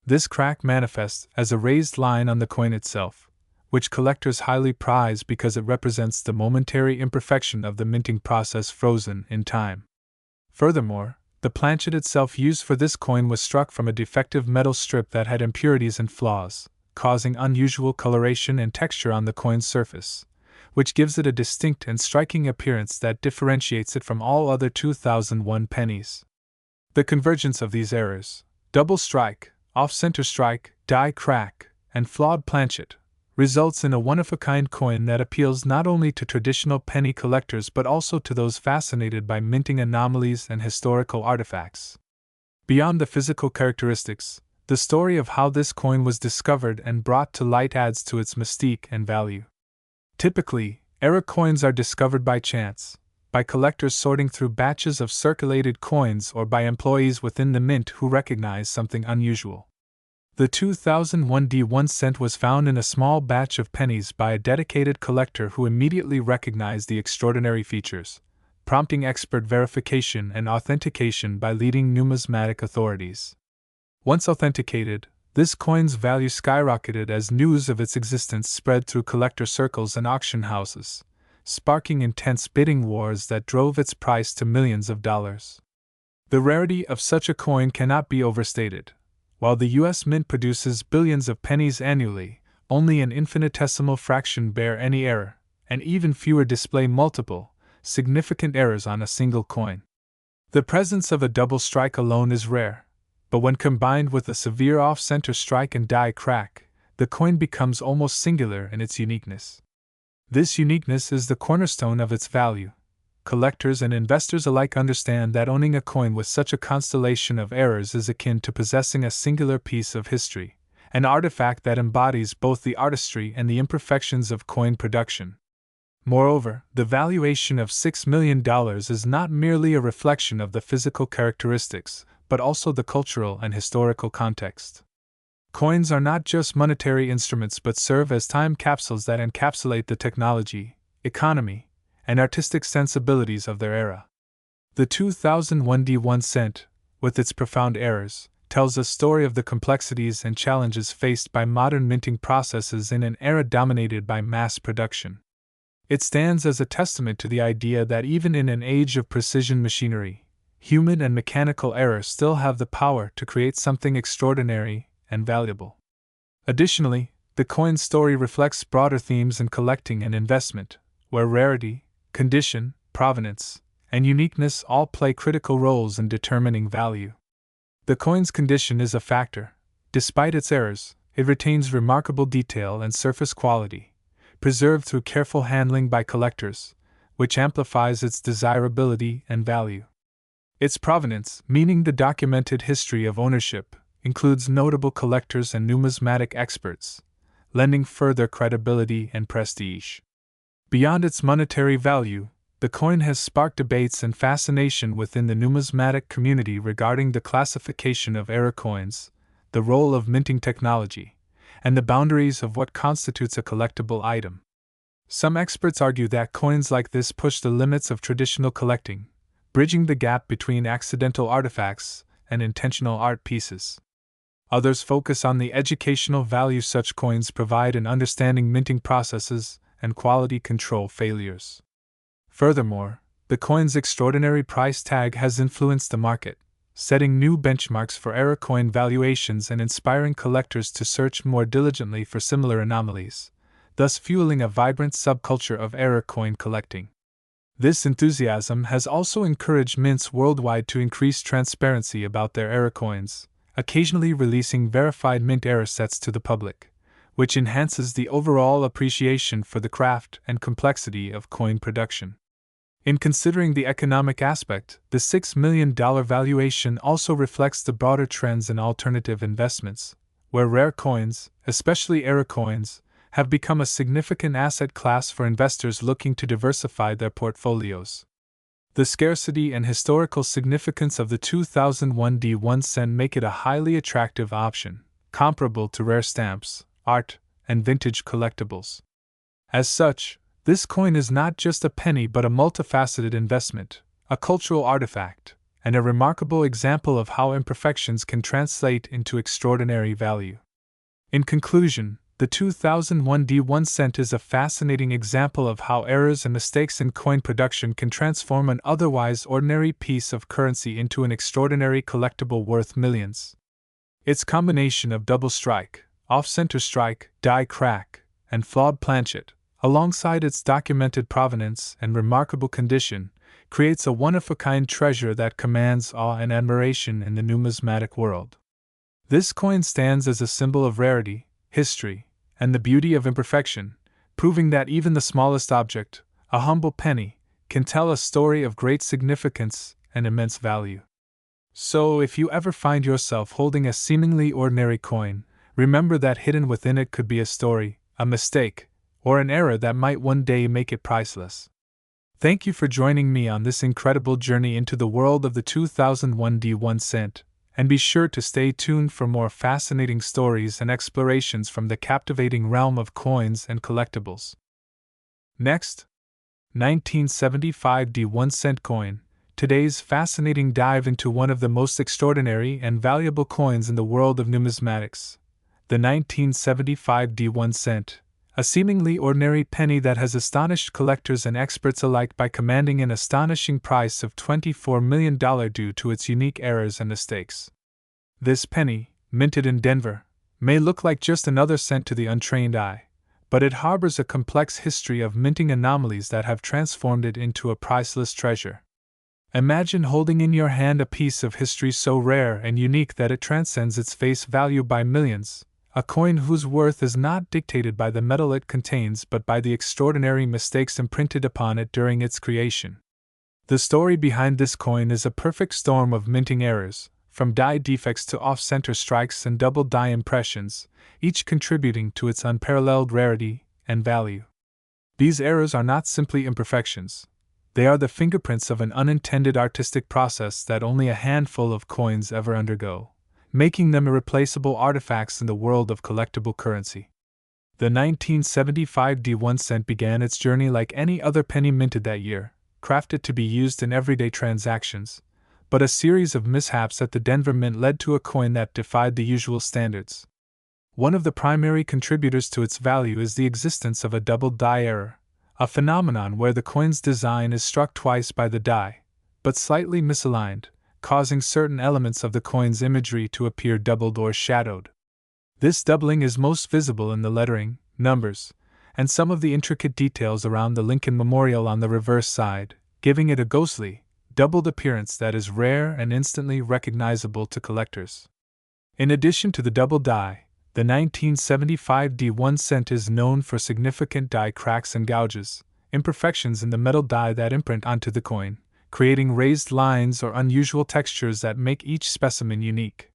This crack manifests as a raised line on the coin itself, which collectors highly prize because it represents the momentary imperfection of the minting process frozen in time. Furthermore, the planchet itself used for this coin was struck from a defective metal strip that had impurities and flaws, causing unusual coloration and texture on the coin's surface, which gives it a distinct and striking appearance that differentiates it from all other 2001 pennies. The convergence of these errors, double strike, off-center strike, die crack, and flawed planchet, results in a one-of-a-kind coin that appeals not only to traditional penny collectors but also to those fascinated by minting anomalies and historical artifacts. Beyond the physical characteristics, the story of how this coin was discovered and brought to light adds to its mystique and value. Typically, era coins are discovered by chance, by collectors sorting through batches of circulated coins or by employees within the mint who recognize something unusual. The 2001 D1 cent was found in a small batch of pennies by a dedicated collector who immediately recognized the extraordinary features, prompting expert verification and authentication by leading numismatic authorities. Once authenticated, this coin's value skyrocketed as news of its existence spread through collector circles and auction houses, sparking intense bidding wars that drove its price to millions of dollars. The rarity of such a coin cannot be overstated. While the U.S. Mint produces billions of pennies annually, only an infinitesimal fraction bear any error, and even fewer display multiple, significant errors on a single coin. The presence of a double strike alone is rare, but when combined with a severe off-center strike and die crack, the coin becomes almost singular in its uniqueness. This uniqueness is the cornerstone of its value. Collectors and investors alike understand that owning a coin with such a constellation of errors is akin to possessing a singular piece of history, an artifact that embodies both the artistry and the imperfections of coin production. Moreover, the valuation of $6 million is not merely a reflection of the physical characteristics, but also the cultural and historical context. Coins are not just monetary instruments but serve as time capsules that encapsulate the technology, economy, and artistic sensibilities of their era. The 2001 D1 cent, with its profound errors, tells a story of the complexities and challenges faced by modern minting processes in an era dominated by mass production. It stands as a testament to the idea that even in an age of precision machinery, human and mechanical error still have the power to create something extraordinary and valuable. Additionally, the coin's story reflects broader themes in collecting and investment, where rarity, condition, provenance, and uniqueness all play critical roles in determining value. The coin's condition is a factor. Despite its errors, it retains remarkable detail and surface quality, preserved through careful handling by collectors, which amplifies its desirability and value. Its provenance, meaning the documented history of ownership, includes notable collectors and numismatic experts, lending further credibility and prestige. Beyond its monetary value, the coin has sparked debates and fascination within the numismatic community regarding the classification of era coins, the role of minting technology, and the boundaries of what constitutes a collectible item. Some experts argue that coins like this push the limits of traditional collecting, bridging the gap between accidental artifacts and intentional art pieces. Others focus on the educational value such coins provide in understanding minting processes and quality control failures. Furthermore, the coin's extraordinary price tag has influenced the market, setting new benchmarks for era coin valuations and inspiring collectors to search more diligently for similar anomalies, thus fueling a vibrant subculture of era coin collecting. This enthusiasm has also encouraged mints worldwide to increase transparency about their era coins, occasionally releasing verified mint error sets to the public, which enhances the overall appreciation for the craft and complexity of coin production. In considering the economic aspect, the $6 million valuation also reflects the broader trends in alternative investments, where rare coins, especially error coins, have become a significant asset class for investors looking to diversify their portfolios. The scarcity and historical significance of the 2001 D1 cent make it a highly attractive option, comparable to rare stamps, art, and vintage collectibles. As such, this coin is not just a penny but a multifaceted investment, a cultural artifact, and a remarkable example of how imperfections can translate into extraordinary value. In conclusion, the 2001 D1 cent is a fascinating example of how errors and mistakes in coin production can transform an otherwise ordinary piece of currency into an extraordinary collectible worth millions. Its combination of double strike, off-center strike, die crack, and flawed planchet, alongside its documented provenance and remarkable condition, creates a one-of-a-kind treasure that commands awe and admiration in the numismatic world. This coin stands as a symbol of rarity, history, and the beauty of imperfection, proving that even the smallest object, a humble penny, can tell a story of great significance and immense value. So, if you ever find yourself holding a seemingly ordinary coin, remember that hidden within it could be a story, a mistake, or an error that might one day make it priceless. Thank you for joining me on this incredible journey into the world of the 2001 D1 cent, and be sure to stay tuned for more fascinating stories and explorations from the captivating realm of coins and collectibles. Next, 1975 D1 cent coin, today's fascinating dive into one of the most extraordinary and valuable coins in the world of numismatics, the 1975 D1 cent. A seemingly ordinary penny that has astonished collectors and experts alike by commanding an astonishing price of $24 million due to its unique errors and mistakes. This penny, minted in Denver, may look like just another cent to the untrained eye, but it harbors a complex history of minting anomalies that have transformed it into a priceless treasure. Imagine holding in your hand a piece of history so rare and unique that it transcends its face value by millions. A coin whose worth is not dictated by the metal it contains but by the extraordinary mistakes imprinted upon it during its creation. The story behind this coin is a perfect storm of minting errors, from die defects to off-center strikes and double die impressions, each contributing to its unparalleled rarity and value. These errors are not simply imperfections. They are the fingerprints of an unintended artistic process that only a handful of coins ever undergo, making them irreplaceable artifacts in the world of collectible currency. The 1975 D1 cent began its journey like any other penny minted that year, crafted to be used in everyday transactions, but a series of mishaps at the Denver Mint led to a coin that defied the usual standards. One of the primary contributors to its value is the existence of a double die error, a phenomenon where the coin's design is struck twice by the die, but slightly misaligned, causing certain elements of the coin's imagery to appear doubled or shadowed. This doubling is most visible in the lettering, numbers, and some of the intricate details around the Lincoln Memorial on the reverse side, giving it a ghostly, doubled appearance that is rare and instantly recognizable to collectors. In addition to the double die, the 1975 D1 cent is known for significant die cracks and gouges, imperfections in the metal die that imprint onto the coin, creating raised lines or unusual textures that make each specimen unique.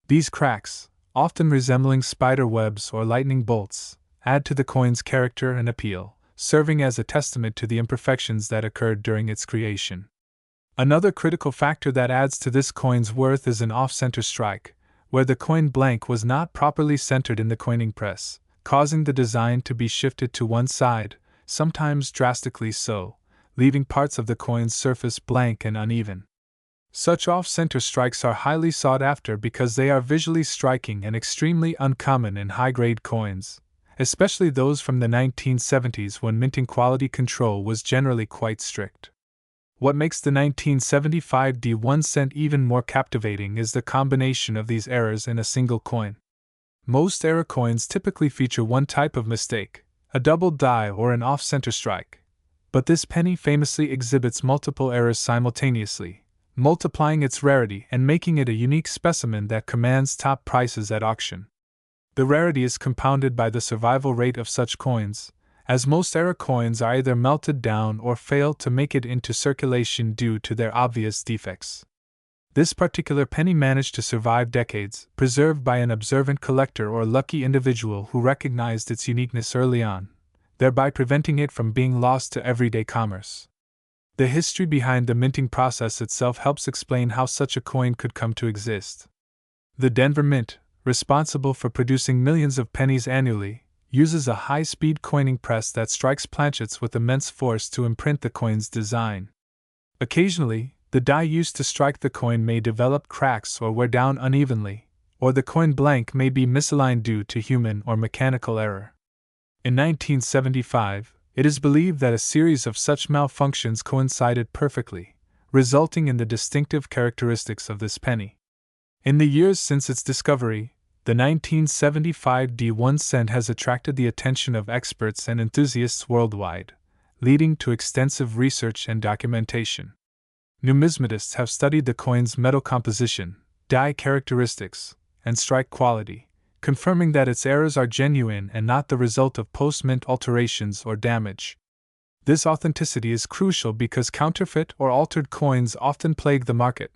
These cracks, often resembling spider webs or lightning bolts, add to the coin's character and appeal, serving as a testament to the imperfections that occurred during its creation. Another critical factor that adds to this coin's worth is an off-center strike, where the coin blank was not properly centered in the coining press, causing the design to be shifted to one side, sometimes drastically so, leaving parts of the coin's surface blank and uneven. Such off-center strikes are highly sought after because they are visually striking and extremely uncommon in high-grade coins, especially those from the 1970s when minting quality control was generally quite strict. What makes the 1975 D1 cent even more captivating is the combination of these errors in a single coin. Most error coins typically feature one type of mistake, a double die or an off-center strike. But this penny famously exhibits multiple errors simultaneously, multiplying its rarity and making it a unique specimen that commands top prices at auction. The rarity is compounded by the survival rate of such coins, as most era coins are either melted down or fail to make it into circulation due to their obvious defects. This particular penny managed to survive decades, preserved by an observant collector or lucky individual who recognized its uniqueness early on, thereby preventing it from being lost to everyday commerce. The history behind the minting process itself helps explain how such a coin could come to exist. The Denver Mint, responsible for producing millions of pennies annually, uses a high-speed coining press that strikes planchets with immense force to imprint the coin's design. Occasionally, the die used to strike the coin may develop cracks or wear down unevenly, or the coin blank may be misaligned due to human or mechanical error. In 1975, it is believed that a series of such malfunctions coincided perfectly, resulting in the distinctive characteristics of this penny. In the years since its discovery, the 1975 D1 cent has attracted the attention of experts and enthusiasts worldwide, leading to extensive research and documentation. Numismatists have studied the coin's metal composition, die characteristics, and strike quality, confirming that its errors are genuine and not the result of post-mint alterations or damage. This authenticity is crucial because counterfeit or altered coins often plague the market,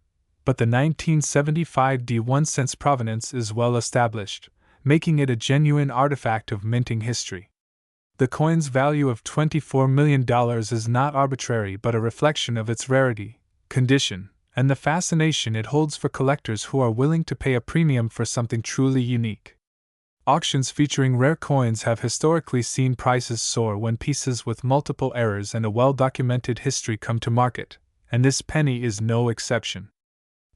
but the 1975 D1 cent's provenance is well established, making it a genuine artifact of minting history. The coin's value of $24 million is not arbitrary but a reflection of its rarity, condition, and the fascination it holds for collectors who are willing to pay a premium for something truly unique. Auctions featuring rare coins have historically seen prices soar when pieces with multiple errors and a well-documented history come to market, and this penny is no exception.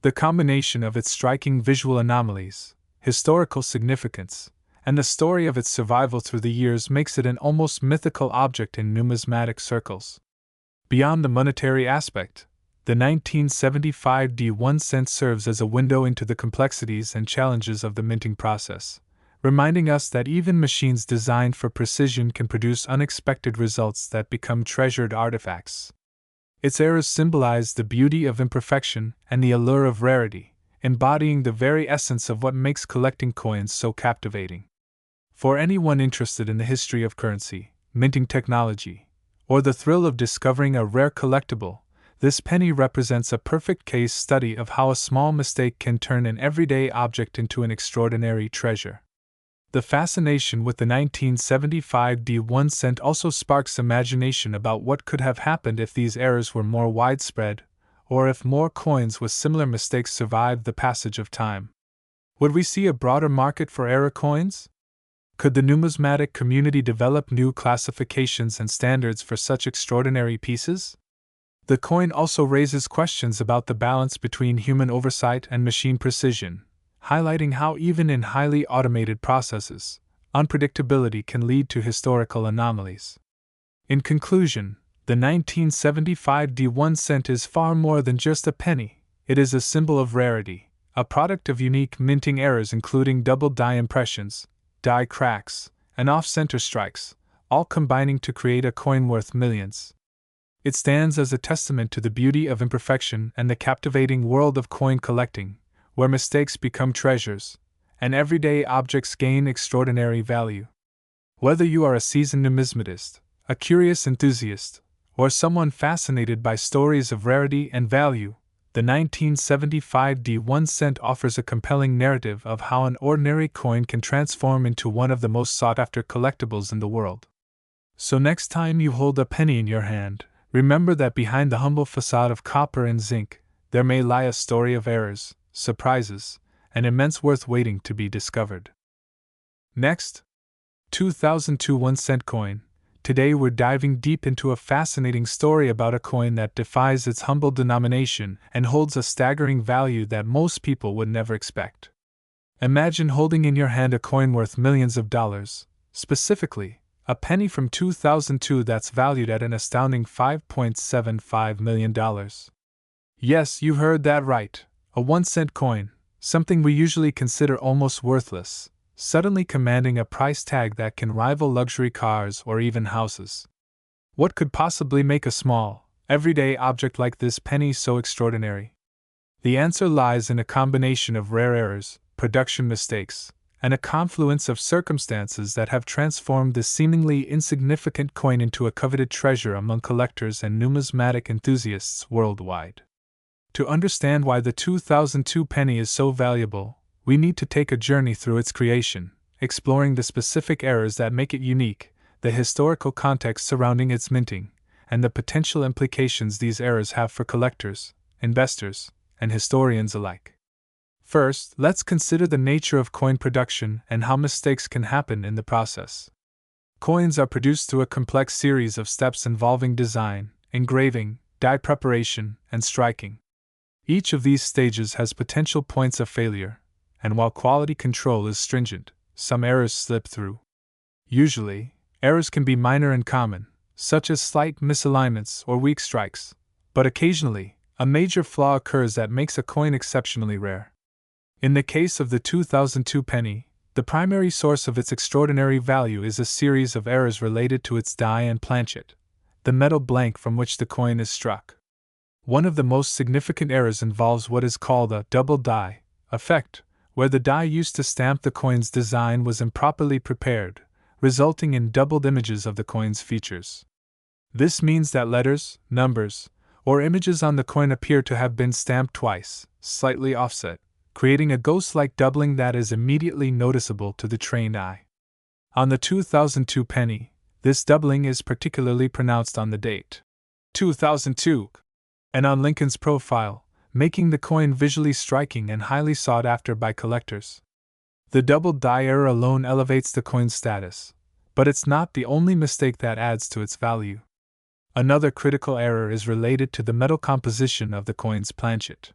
The combination of its striking visual anomalies, historical significance, and the story of its survival through the years makes it an almost mythical object in numismatic circles. Beyond the monetary aspect, the 1975 D1 cent serves as a window into the complexities and challenges of the minting process, reminding us that even machines designed for precision can produce unexpected results that become treasured artifacts. Its errors symbolize the beauty of imperfection and the allure of rarity, embodying the very essence of what makes collecting coins so captivating. For anyone interested in the history of currency, minting technology, or the thrill of discovering a rare collectible, this penny represents a perfect case study of how a small mistake can turn an everyday object into an extraordinary treasure. The fascination with the 1975 D1 cent also sparks imagination about what could have happened if these errors were more widespread, or if more coins with similar mistakes survived the passage of time. Would we see a broader market for error coins? Could the numismatic community develop new classifications and standards for such extraordinary pieces? The coin also raises questions about the balance between human oversight and machine precision, highlighting how even in highly automated processes, unpredictability can lead to historical anomalies. In conclusion, the 1975 D1 cent is far more than just a penny. It is a symbol of rarity, a product of unique minting errors including double die impressions, die cracks, and off-center strikes, all combining to create a coin worth millions. It stands as a testament to the beauty of imperfection and the captivating world of coin collecting, where mistakes become treasures, and everyday objects gain extraordinary value. Whether you are a seasoned numismatist, a curious enthusiast, or someone fascinated by stories of rarity and value, the 1975 D1 cent offers a compelling narrative of how an ordinary coin can transform into one of the most sought-after collectibles in the world. So next time you hold a penny in your hand, remember that behind the humble facade of copper and zinc, there may lie a story of errors, surprises, and immense worth waiting to be discovered. Next, 2002 1 cent coin. Today we're diving deep into a fascinating story about a coin that defies its humble denomination and holds a staggering value that most people would never expect. Imagine holding in your hand a coin worth millions of dollars, specifically, a penny from 2002 that's valued at an astounding $5.75 million. Yes, you heard that right, a 1 cent coin, something we usually consider almost worthless, suddenly commanding a price tag that can rival luxury cars or even houses. What could possibly make a small, everyday object like this penny so extraordinary? The answer lies in a combination of rare errors, production mistakes, and a confluence of circumstances that have transformed this seemingly insignificant coin into a coveted treasure among collectors and numismatic enthusiasts worldwide. To understand why the 2002 penny is so valuable, we need to take a journey through its creation, exploring the specific errors that make it unique, the historical context surrounding its minting, and the potential implications these errors have for collectors, investors, and historians alike. First, let's consider the nature of coin production and how mistakes can happen in the process. Coins are produced through a complex series of steps involving design, engraving, die preparation, and striking. Each of these stages has potential points of failure, and while quality control is stringent, some errors slip through. Usually, errors can be minor and common, such as slight misalignments or weak strikes, but occasionally, a major flaw occurs that makes a coin exceptionally rare. In the case of the 2002 penny, the primary source of its extraordinary value is a series of errors related to its die and planchet, the metal blank from which the coin is struck. One of the most significant errors involves what is called a double die effect, where the die used to stamp the coin's design was improperly prepared, resulting in doubled images of the coin's features. This means that letters, numbers, or images on the coin appear to have been stamped twice, slightly offset, creating a ghost-like doubling that is immediately noticeable to the trained eye. On the 2002 penny, this doubling is particularly pronounced on the date 2002 and on Lincoln's profile, making the coin visually striking and highly sought after by collectors. The double die error alone elevates the coin's status, but it's not the only mistake that adds to its value. Another critical error is related to the metal composition of the coin's planchet.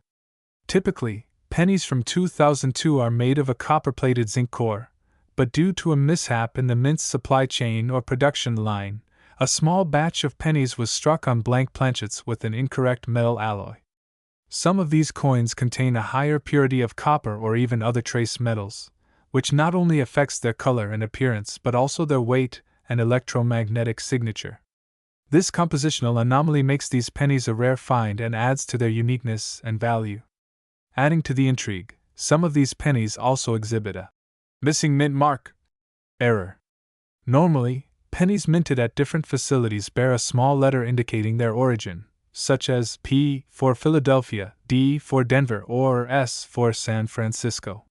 Typically, pennies from 2002 are made of a copper-plated zinc core, but due to a mishap in the mint's supply chain or production line, a small batch of pennies was struck on blank planchets with an incorrect metal alloy. Some of these coins contain a higher purity of copper or even other trace metals, which not only affects their color and appearance but also their weight and electromagnetic signature. This compositional anomaly makes these pennies a rare find and adds to their uniqueness and value. Adding to the intrigue, some of these pennies also exhibit a missing mint mark error. Normally, pennies minted at different facilities bear a small letter indicating their origin, such as P for Philadelphia, D for Denver, or S for San Francisco.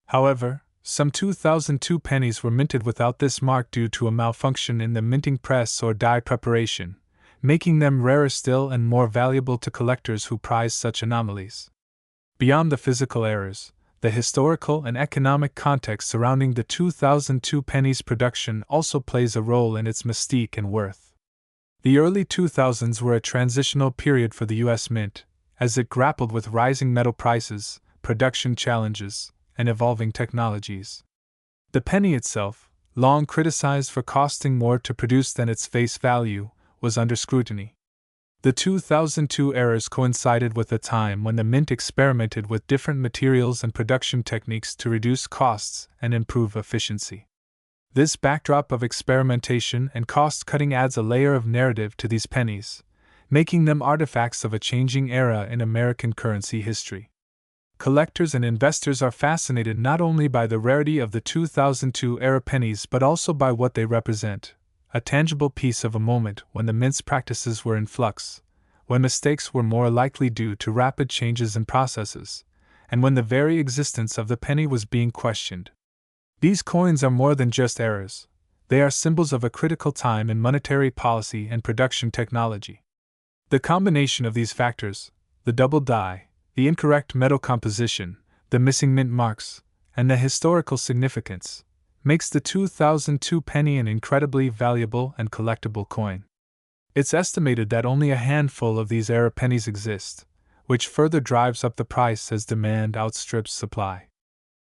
However, some 2002 pennies were minted without this mark due to a malfunction in the minting press or die preparation, making them rarer still and more valuable to collectors who prize such anomalies. Beyond the physical errors, the historical and economic context surrounding the 2002 penny's production also plays a role in its mystique and worth. The early 2000s were a transitional period for the U.S. Mint, as it grappled with rising metal prices, production challenges, and evolving technologies. The penny itself, long criticized for costing more to produce than its face value, was under scrutiny. The 2002 errors coincided with a time when the mint experimented with different materials and production techniques to reduce costs and improve efficiency. This backdrop of experimentation and cost-cutting adds a layer of narrative to these pennies, making them artifacts of a changing era in American currency history. Collectors and investors are fascinated not only by the rarity of the 2002 era pennies but also by what they represent, a tangible piece of a moment when the mint's practices were in flux, when mistakes were more likely due to rapid changes in processes, and when the very existence of the penny was being questioned. These coins are more than just errors, they are symbols of a critical time in monetary policy and production technology. The combination of these factors, the double die, the incorrect metal composition, the missing mint marks, and the historical significance, makes the 2002 penny an incredibly valuable and collectible coin. It's estimated that only a handful of these era pennies exist, which further drives up the price as demand outstrips supply.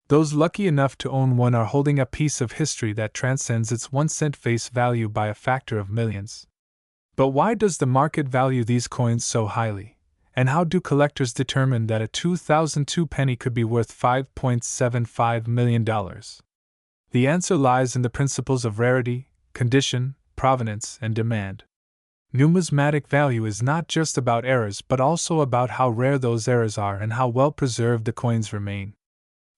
Those lucky enough to own one are holding a piece of history that transcends its 1-cent face value by a factor of millions. But why does the market value these coins so highly? And how do collectors determine that a 2002 penny could be worth $5.75 million? The answer lies in the principles of rarity, condition, provenance, and demand. Numismatic value is not just about errors but also about how rare those errors are and how well preserved the coins remain.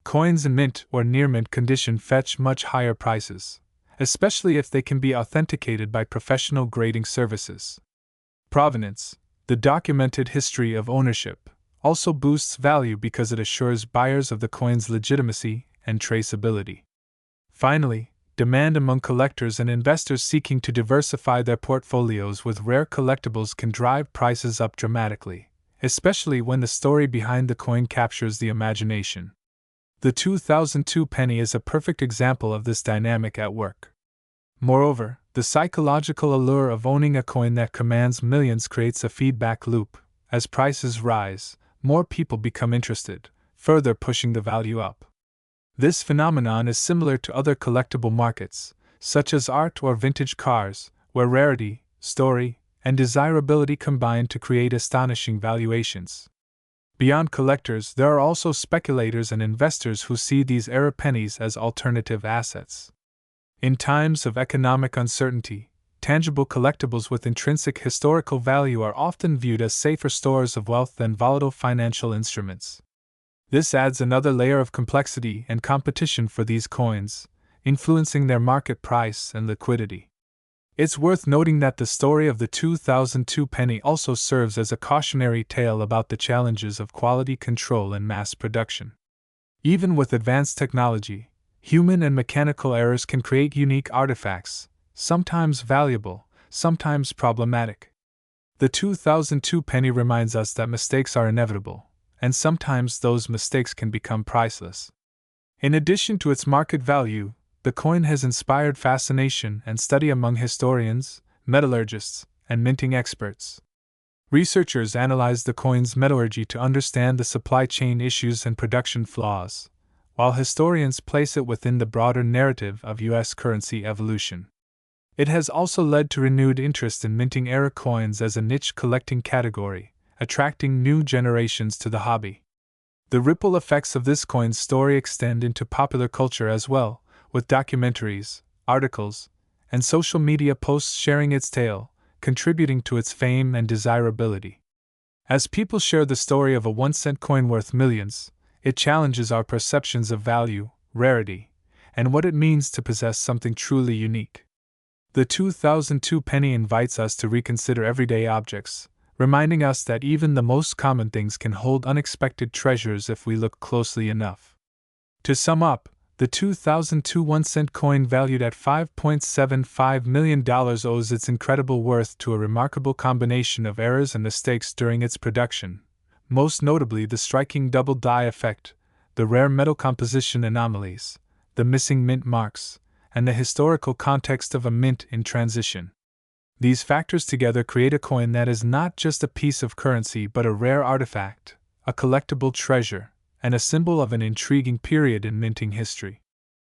Coins in mint or near mint condition fetch much higher prices, especially if they can be authenticated by professional grading services. Provenance, the documented history of ownership, also boosts value because it assures buyers of the coin's legitimacy and traceability. Finally, demand among collectors and investors seeking to diversify their portfolios with rare collectibles can drive prices up dramatically, especially when the story behind the coin captures the imagination. The 2002 penny is a perfect example of this dynamic at work. Moreover, the psychological allure of owning a coin that commands millions creates a feedback loop. As prices rise, more people become interested, further pushing the value up. This phenomenon is similar to other collectible markets, such as art or vintage cars, where rarity, story, and desirability combine to create astonishing valuations. Beyond collectors, there are also speculators and investors who see these era pennies as alternative assets. In times of economic uncertainty, tangible collectibles with intrinsic historical value are often viewed as safer stores of wealth than volatile financial instruments. This adds another layer of complexity and competition for these coins, influencing their market price and liquidity. It's worth noting that the story of the 2002 penny also serves as a cautionary tale about the challenges of quality control and mass production. Even with advanced technology, human and mechanical errors can create unique artifacts, sometimes valuable, sometimes problematic. The 2002 penny reminds us that mistakes are inevitable, and sometimes those mistakes can become priceless. In addition to its market value, the coin has inspired fascination and study among historians, metallurgists, and minting experts. Researchers analyze the coin's metallurgy to understand the supply chain issues and production flaws, while historians place it within the broader narrative of U.S. currency evolution. It has also led to renewed interest in minting era coins as a niche collecting category, attracting new generations to the hobby. The ripple effects of this coin's story extend into popular culture as well, with documentaries, articles, and social media posts sharing its tale, contributing to its fame and desirability. As people share the story of a 1-cent coin worth millions, it challenges our perceptions of value, rarity, and what it means to possess something truly unique. The 2002 penny invites us to reconsider everyday objects, reminding us that even the most common things can hold unexpected treasures if we look closely enough. To sum up, the 2002 1-cent coin valued at $5.75 million owes its incredible worth to a remarkable combination of errors and mistakes during its production, most notably the striking double die effect, the rare metal composition anomalies, the missing mint marks, and the historical context of a mint in transition. These factors together create a coin that is not just a piece of currency but a rare artifact, a collectible treasure, and a symbol of an intriguing period in minting history.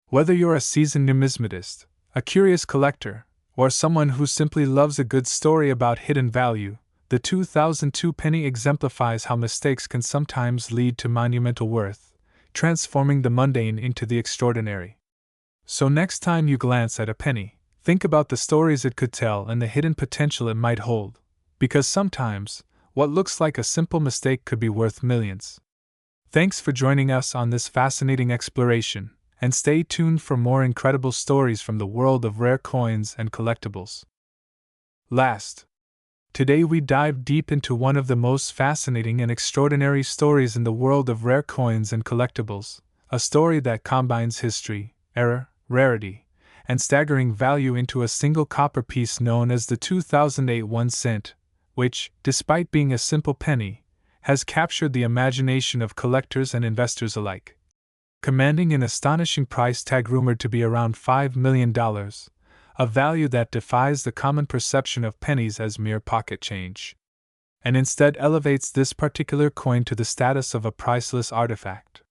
Whether you're a seasoned numismatist, a curious collector, or someone who simply loves a good story about hidden value, the 2002 penny exemplifies how mistakes can sometimes lead to monumental worth, transforming the mundane into the extraordinary. So next time you glance at a penny, think about the stories it could tell and the hidden potential it might hold, because sometimes, what looks like a simple mistake could be worth millions. Thanks for joining us on this fascinating exploration, and stay tuned for more incredible stories from the world of rare coins and collectibles. Last, today we dive deep into one of the most fascinating and extraordinary stories in the world of rare coins and collectibles, a story that combines history, error, rarity, and staggering value into a single copper piece known as the 2008 1 cent, which, despite being a simple penny, has captured the imagination of collectors and investors alike. Commanding an astonishing price tag rumored to be around $5 million, a value that defies the common perception of pennies as mere pocket change, and instead elevates this particular coin to the status of a priceless artifact.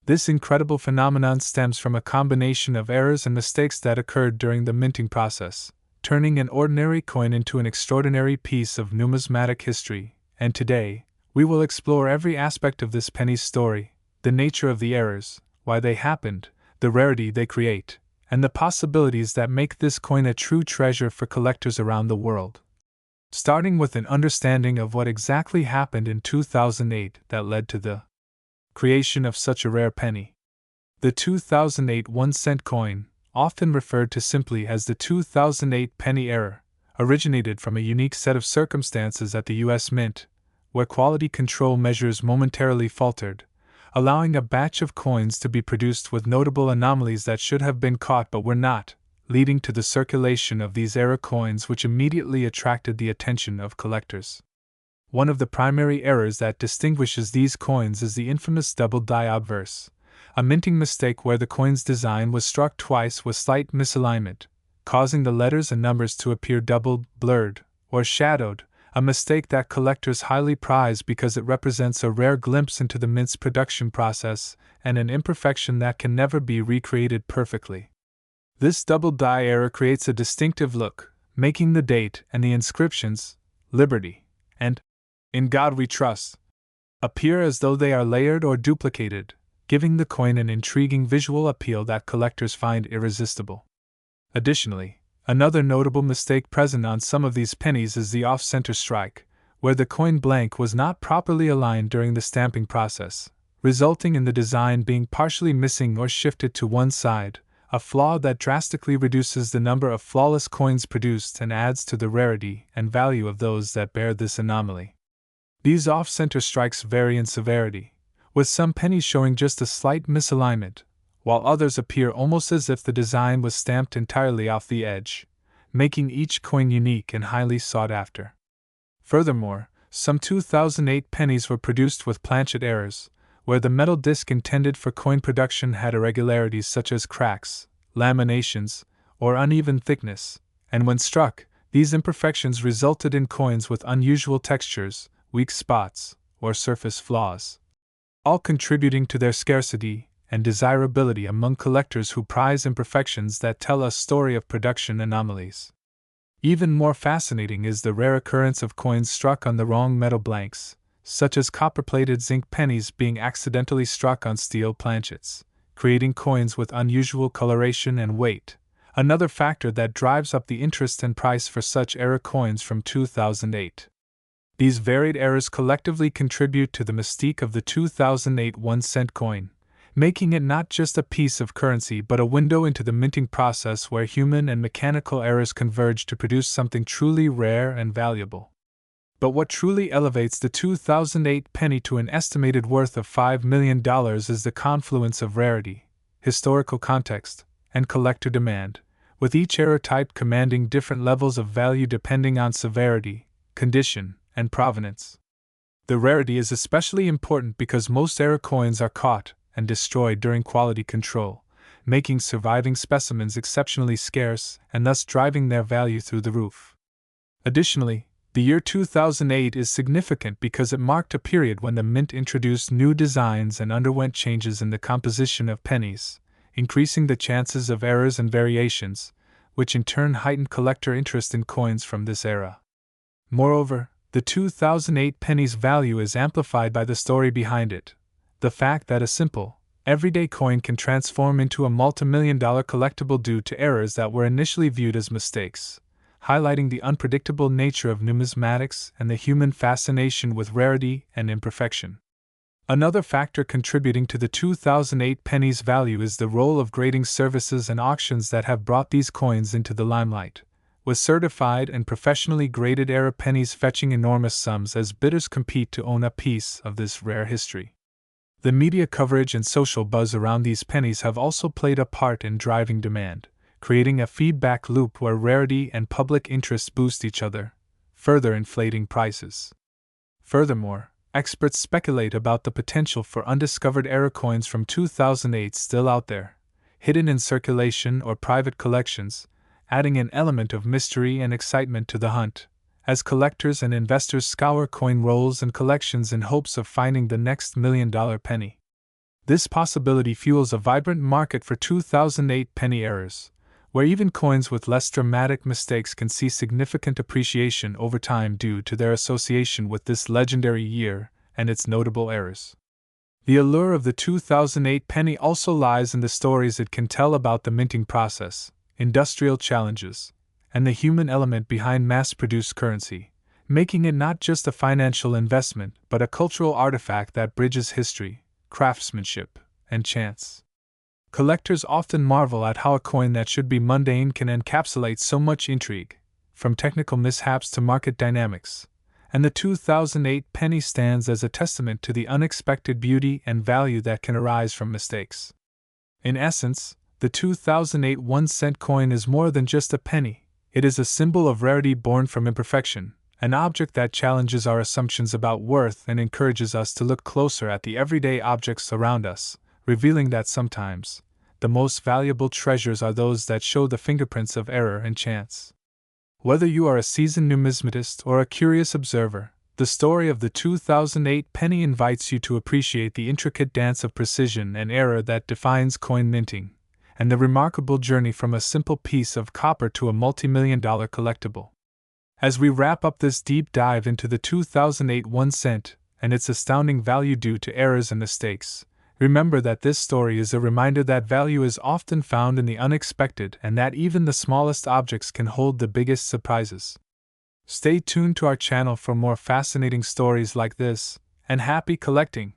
This incredible phenomenon stems from a combination of errors and mistakes that occurred during the minting process, turning an ordinary coin into an extraordinary piece of numismatic history, and today, we will explore every aspect of this penny's story, the nature of the errors, why they happened, the rarity they create, and the possibilities that make this coin a true treasure for collectors around the world. starting with an understanding of what exactly happened in 2008 that led to the creation of such a rare penny. The 2008 1-cent coin, often referred to simply as the 2008 penny error, originated from a unique set of circumstances at the U.S. Mint, where quality control measures momentarily faltered, allowing a batch of coins to be produced with notable anomalies that should have been caught but were not, leading to the circulation of these error coins, which immediately attracted the attention of collectors. One of the primary errors that distinguishes these coins is the infamous double die obverse, a minting mistake where the coin's design was struck twice with slight misalignment, causing the letters and numbers to appear doubled, blurred, or shadowed, a mistake that collectors highly prize because it represents a rare glimpse into the mint's production process and an imperfection that can never be recreated perfectly. This double die error creates a distinctive look, making the date and the inscriptions, Liberty, and In God We Trust, appear as though they are layered or duplicated, giving the coin an intriguing visual appeal that collectors find irresistible. Additionally, another notable mistake present on some of these pennies is the off-center strike, where the coin blank was not properly aligned during the stamping process, resulting in the design being partially missing or shifted to one side, a flaw that drastically reduces the number of flawless coins produced and adds to the rarity and value of those that bear this anomaly. These off-center strikes vary in severity, with some pennies showing just a slight misalignment, while others appear almost as if the design was stamped entirely off the edge, making each coin unique and highly sought after. Furthermore, some 2008 pennies were produced with planchet errors, where the metal disc intended for coin production had irregularities such as cracks, laminations, or uneven thickness, and when struck, these imperfections resulted in coins with unusual textures, weak spots, or surface flaws, all contributing to their scarcity and desirability among collectors who prize imperfections that tell a story of production anomalies. Even more fascinating is the rare occurrence of coins struck on the wrong metal blanks, such as copper-plated zinc pennies being accidentally struck on steel planchets, creating coins with unusual coloration and weight, another factor that drives up the interest and price for such error coins from 2008. These varied errors collectively contribute to the mystique of the 2008 1-cent coin, making it not just a piece of currency but a window into the minting process where human and mechanical errors converge to produce something truly rare and valuable. But what truly elevates the 2008 penny to an estimated worth of $5 million is the confluence of rarity, historical context, and collector demand, with each error type commanding different levels of value depending on severity, condition, and provenance. The rarity is especially important because most error coins are caught and destroyed during quality control, making surviving specimens exceptionally scarce and thus driving their value through the roof. Additionally, the year 2008 is significant because it marked a period when the mint introduced new designs and underwent changes in the composition of pennies, increasing the chances of errors and variations, which in turn heightened collector interest in coins from this era. Moreover, the 2008 penny's value is amplified by the story behind it, the fact that a simple, everyday coin can transform into a multi-million-dollar collectible due to errors that were initially viewed as mistakes, highlighting the unpredictable nature of numismatics and the human fascination with rarity and imperfection. Another factor contributing to the 2008 penny's value is the role of grading services and auctions that have brought these coins into the limelight, with certified and professionally graded error pennies fetching enormous sums as bidders compete to own a piece of this rare history. The media coverage and social buzz around these pennies have also played a part in driving demand, creating a feedback loop where rarity and public interest boost each other, further inflating prices. Furthermore, experts speculate about the potential for undiscovered error coins from 2008 still out there, hidden in circulation or private collections, adding an element of mystery and excitement to the hunt, as collectors and investors scour coin rolls and collections in hopes of finding the next million-dollar penny. This possibility fuels a vibrant market for 2008 penny errors, where even coins with less dramatic mistakes can see significant appreciation over time due to their association with this legendary year and its notable errors. The allure of the 2008 penny also lies in the stories it can tell about the minting process, industrial challenges, and the human element behind mass-produced currency, making it not just a financial investment but a cultural artifact that bridges history, craftsmanship, and chance. Collectors often marvel at how a coin that should be mundane can encapsulate so much intrigue, from technical mishaps to market dynamics, and the 2008 penny stands as a testament to the unexpected beauty and value that can arise from mistakes. In essence, the 2008 1-cent coin is more than just a penny, it is a symbol of rarity born from imperfection, an object that challenges our assumptions about worth and encourages us to look closer at the everyday objects around us, revealing that sometimes, the most valuable treasures are those that show the fingerprints of error and chance. Whether you are a seasoned numismatist or a curious observer, the story of the 2008 penny invites you to appreciate the intricate dance of precision and error that defines coin minting, and the remarkable journey from a simple piece of copper to a multi-million-dollar collectible. As we wrap up this deep dive into the 2008 1-cent and its astounding value due to errors and mistakes, remember that this story is a reminder that value is often found in the unexpected and that even the smallest objects can hold the biggest surprises. Stay tuned to our channel for more fascinating stories like this, and happy collecting!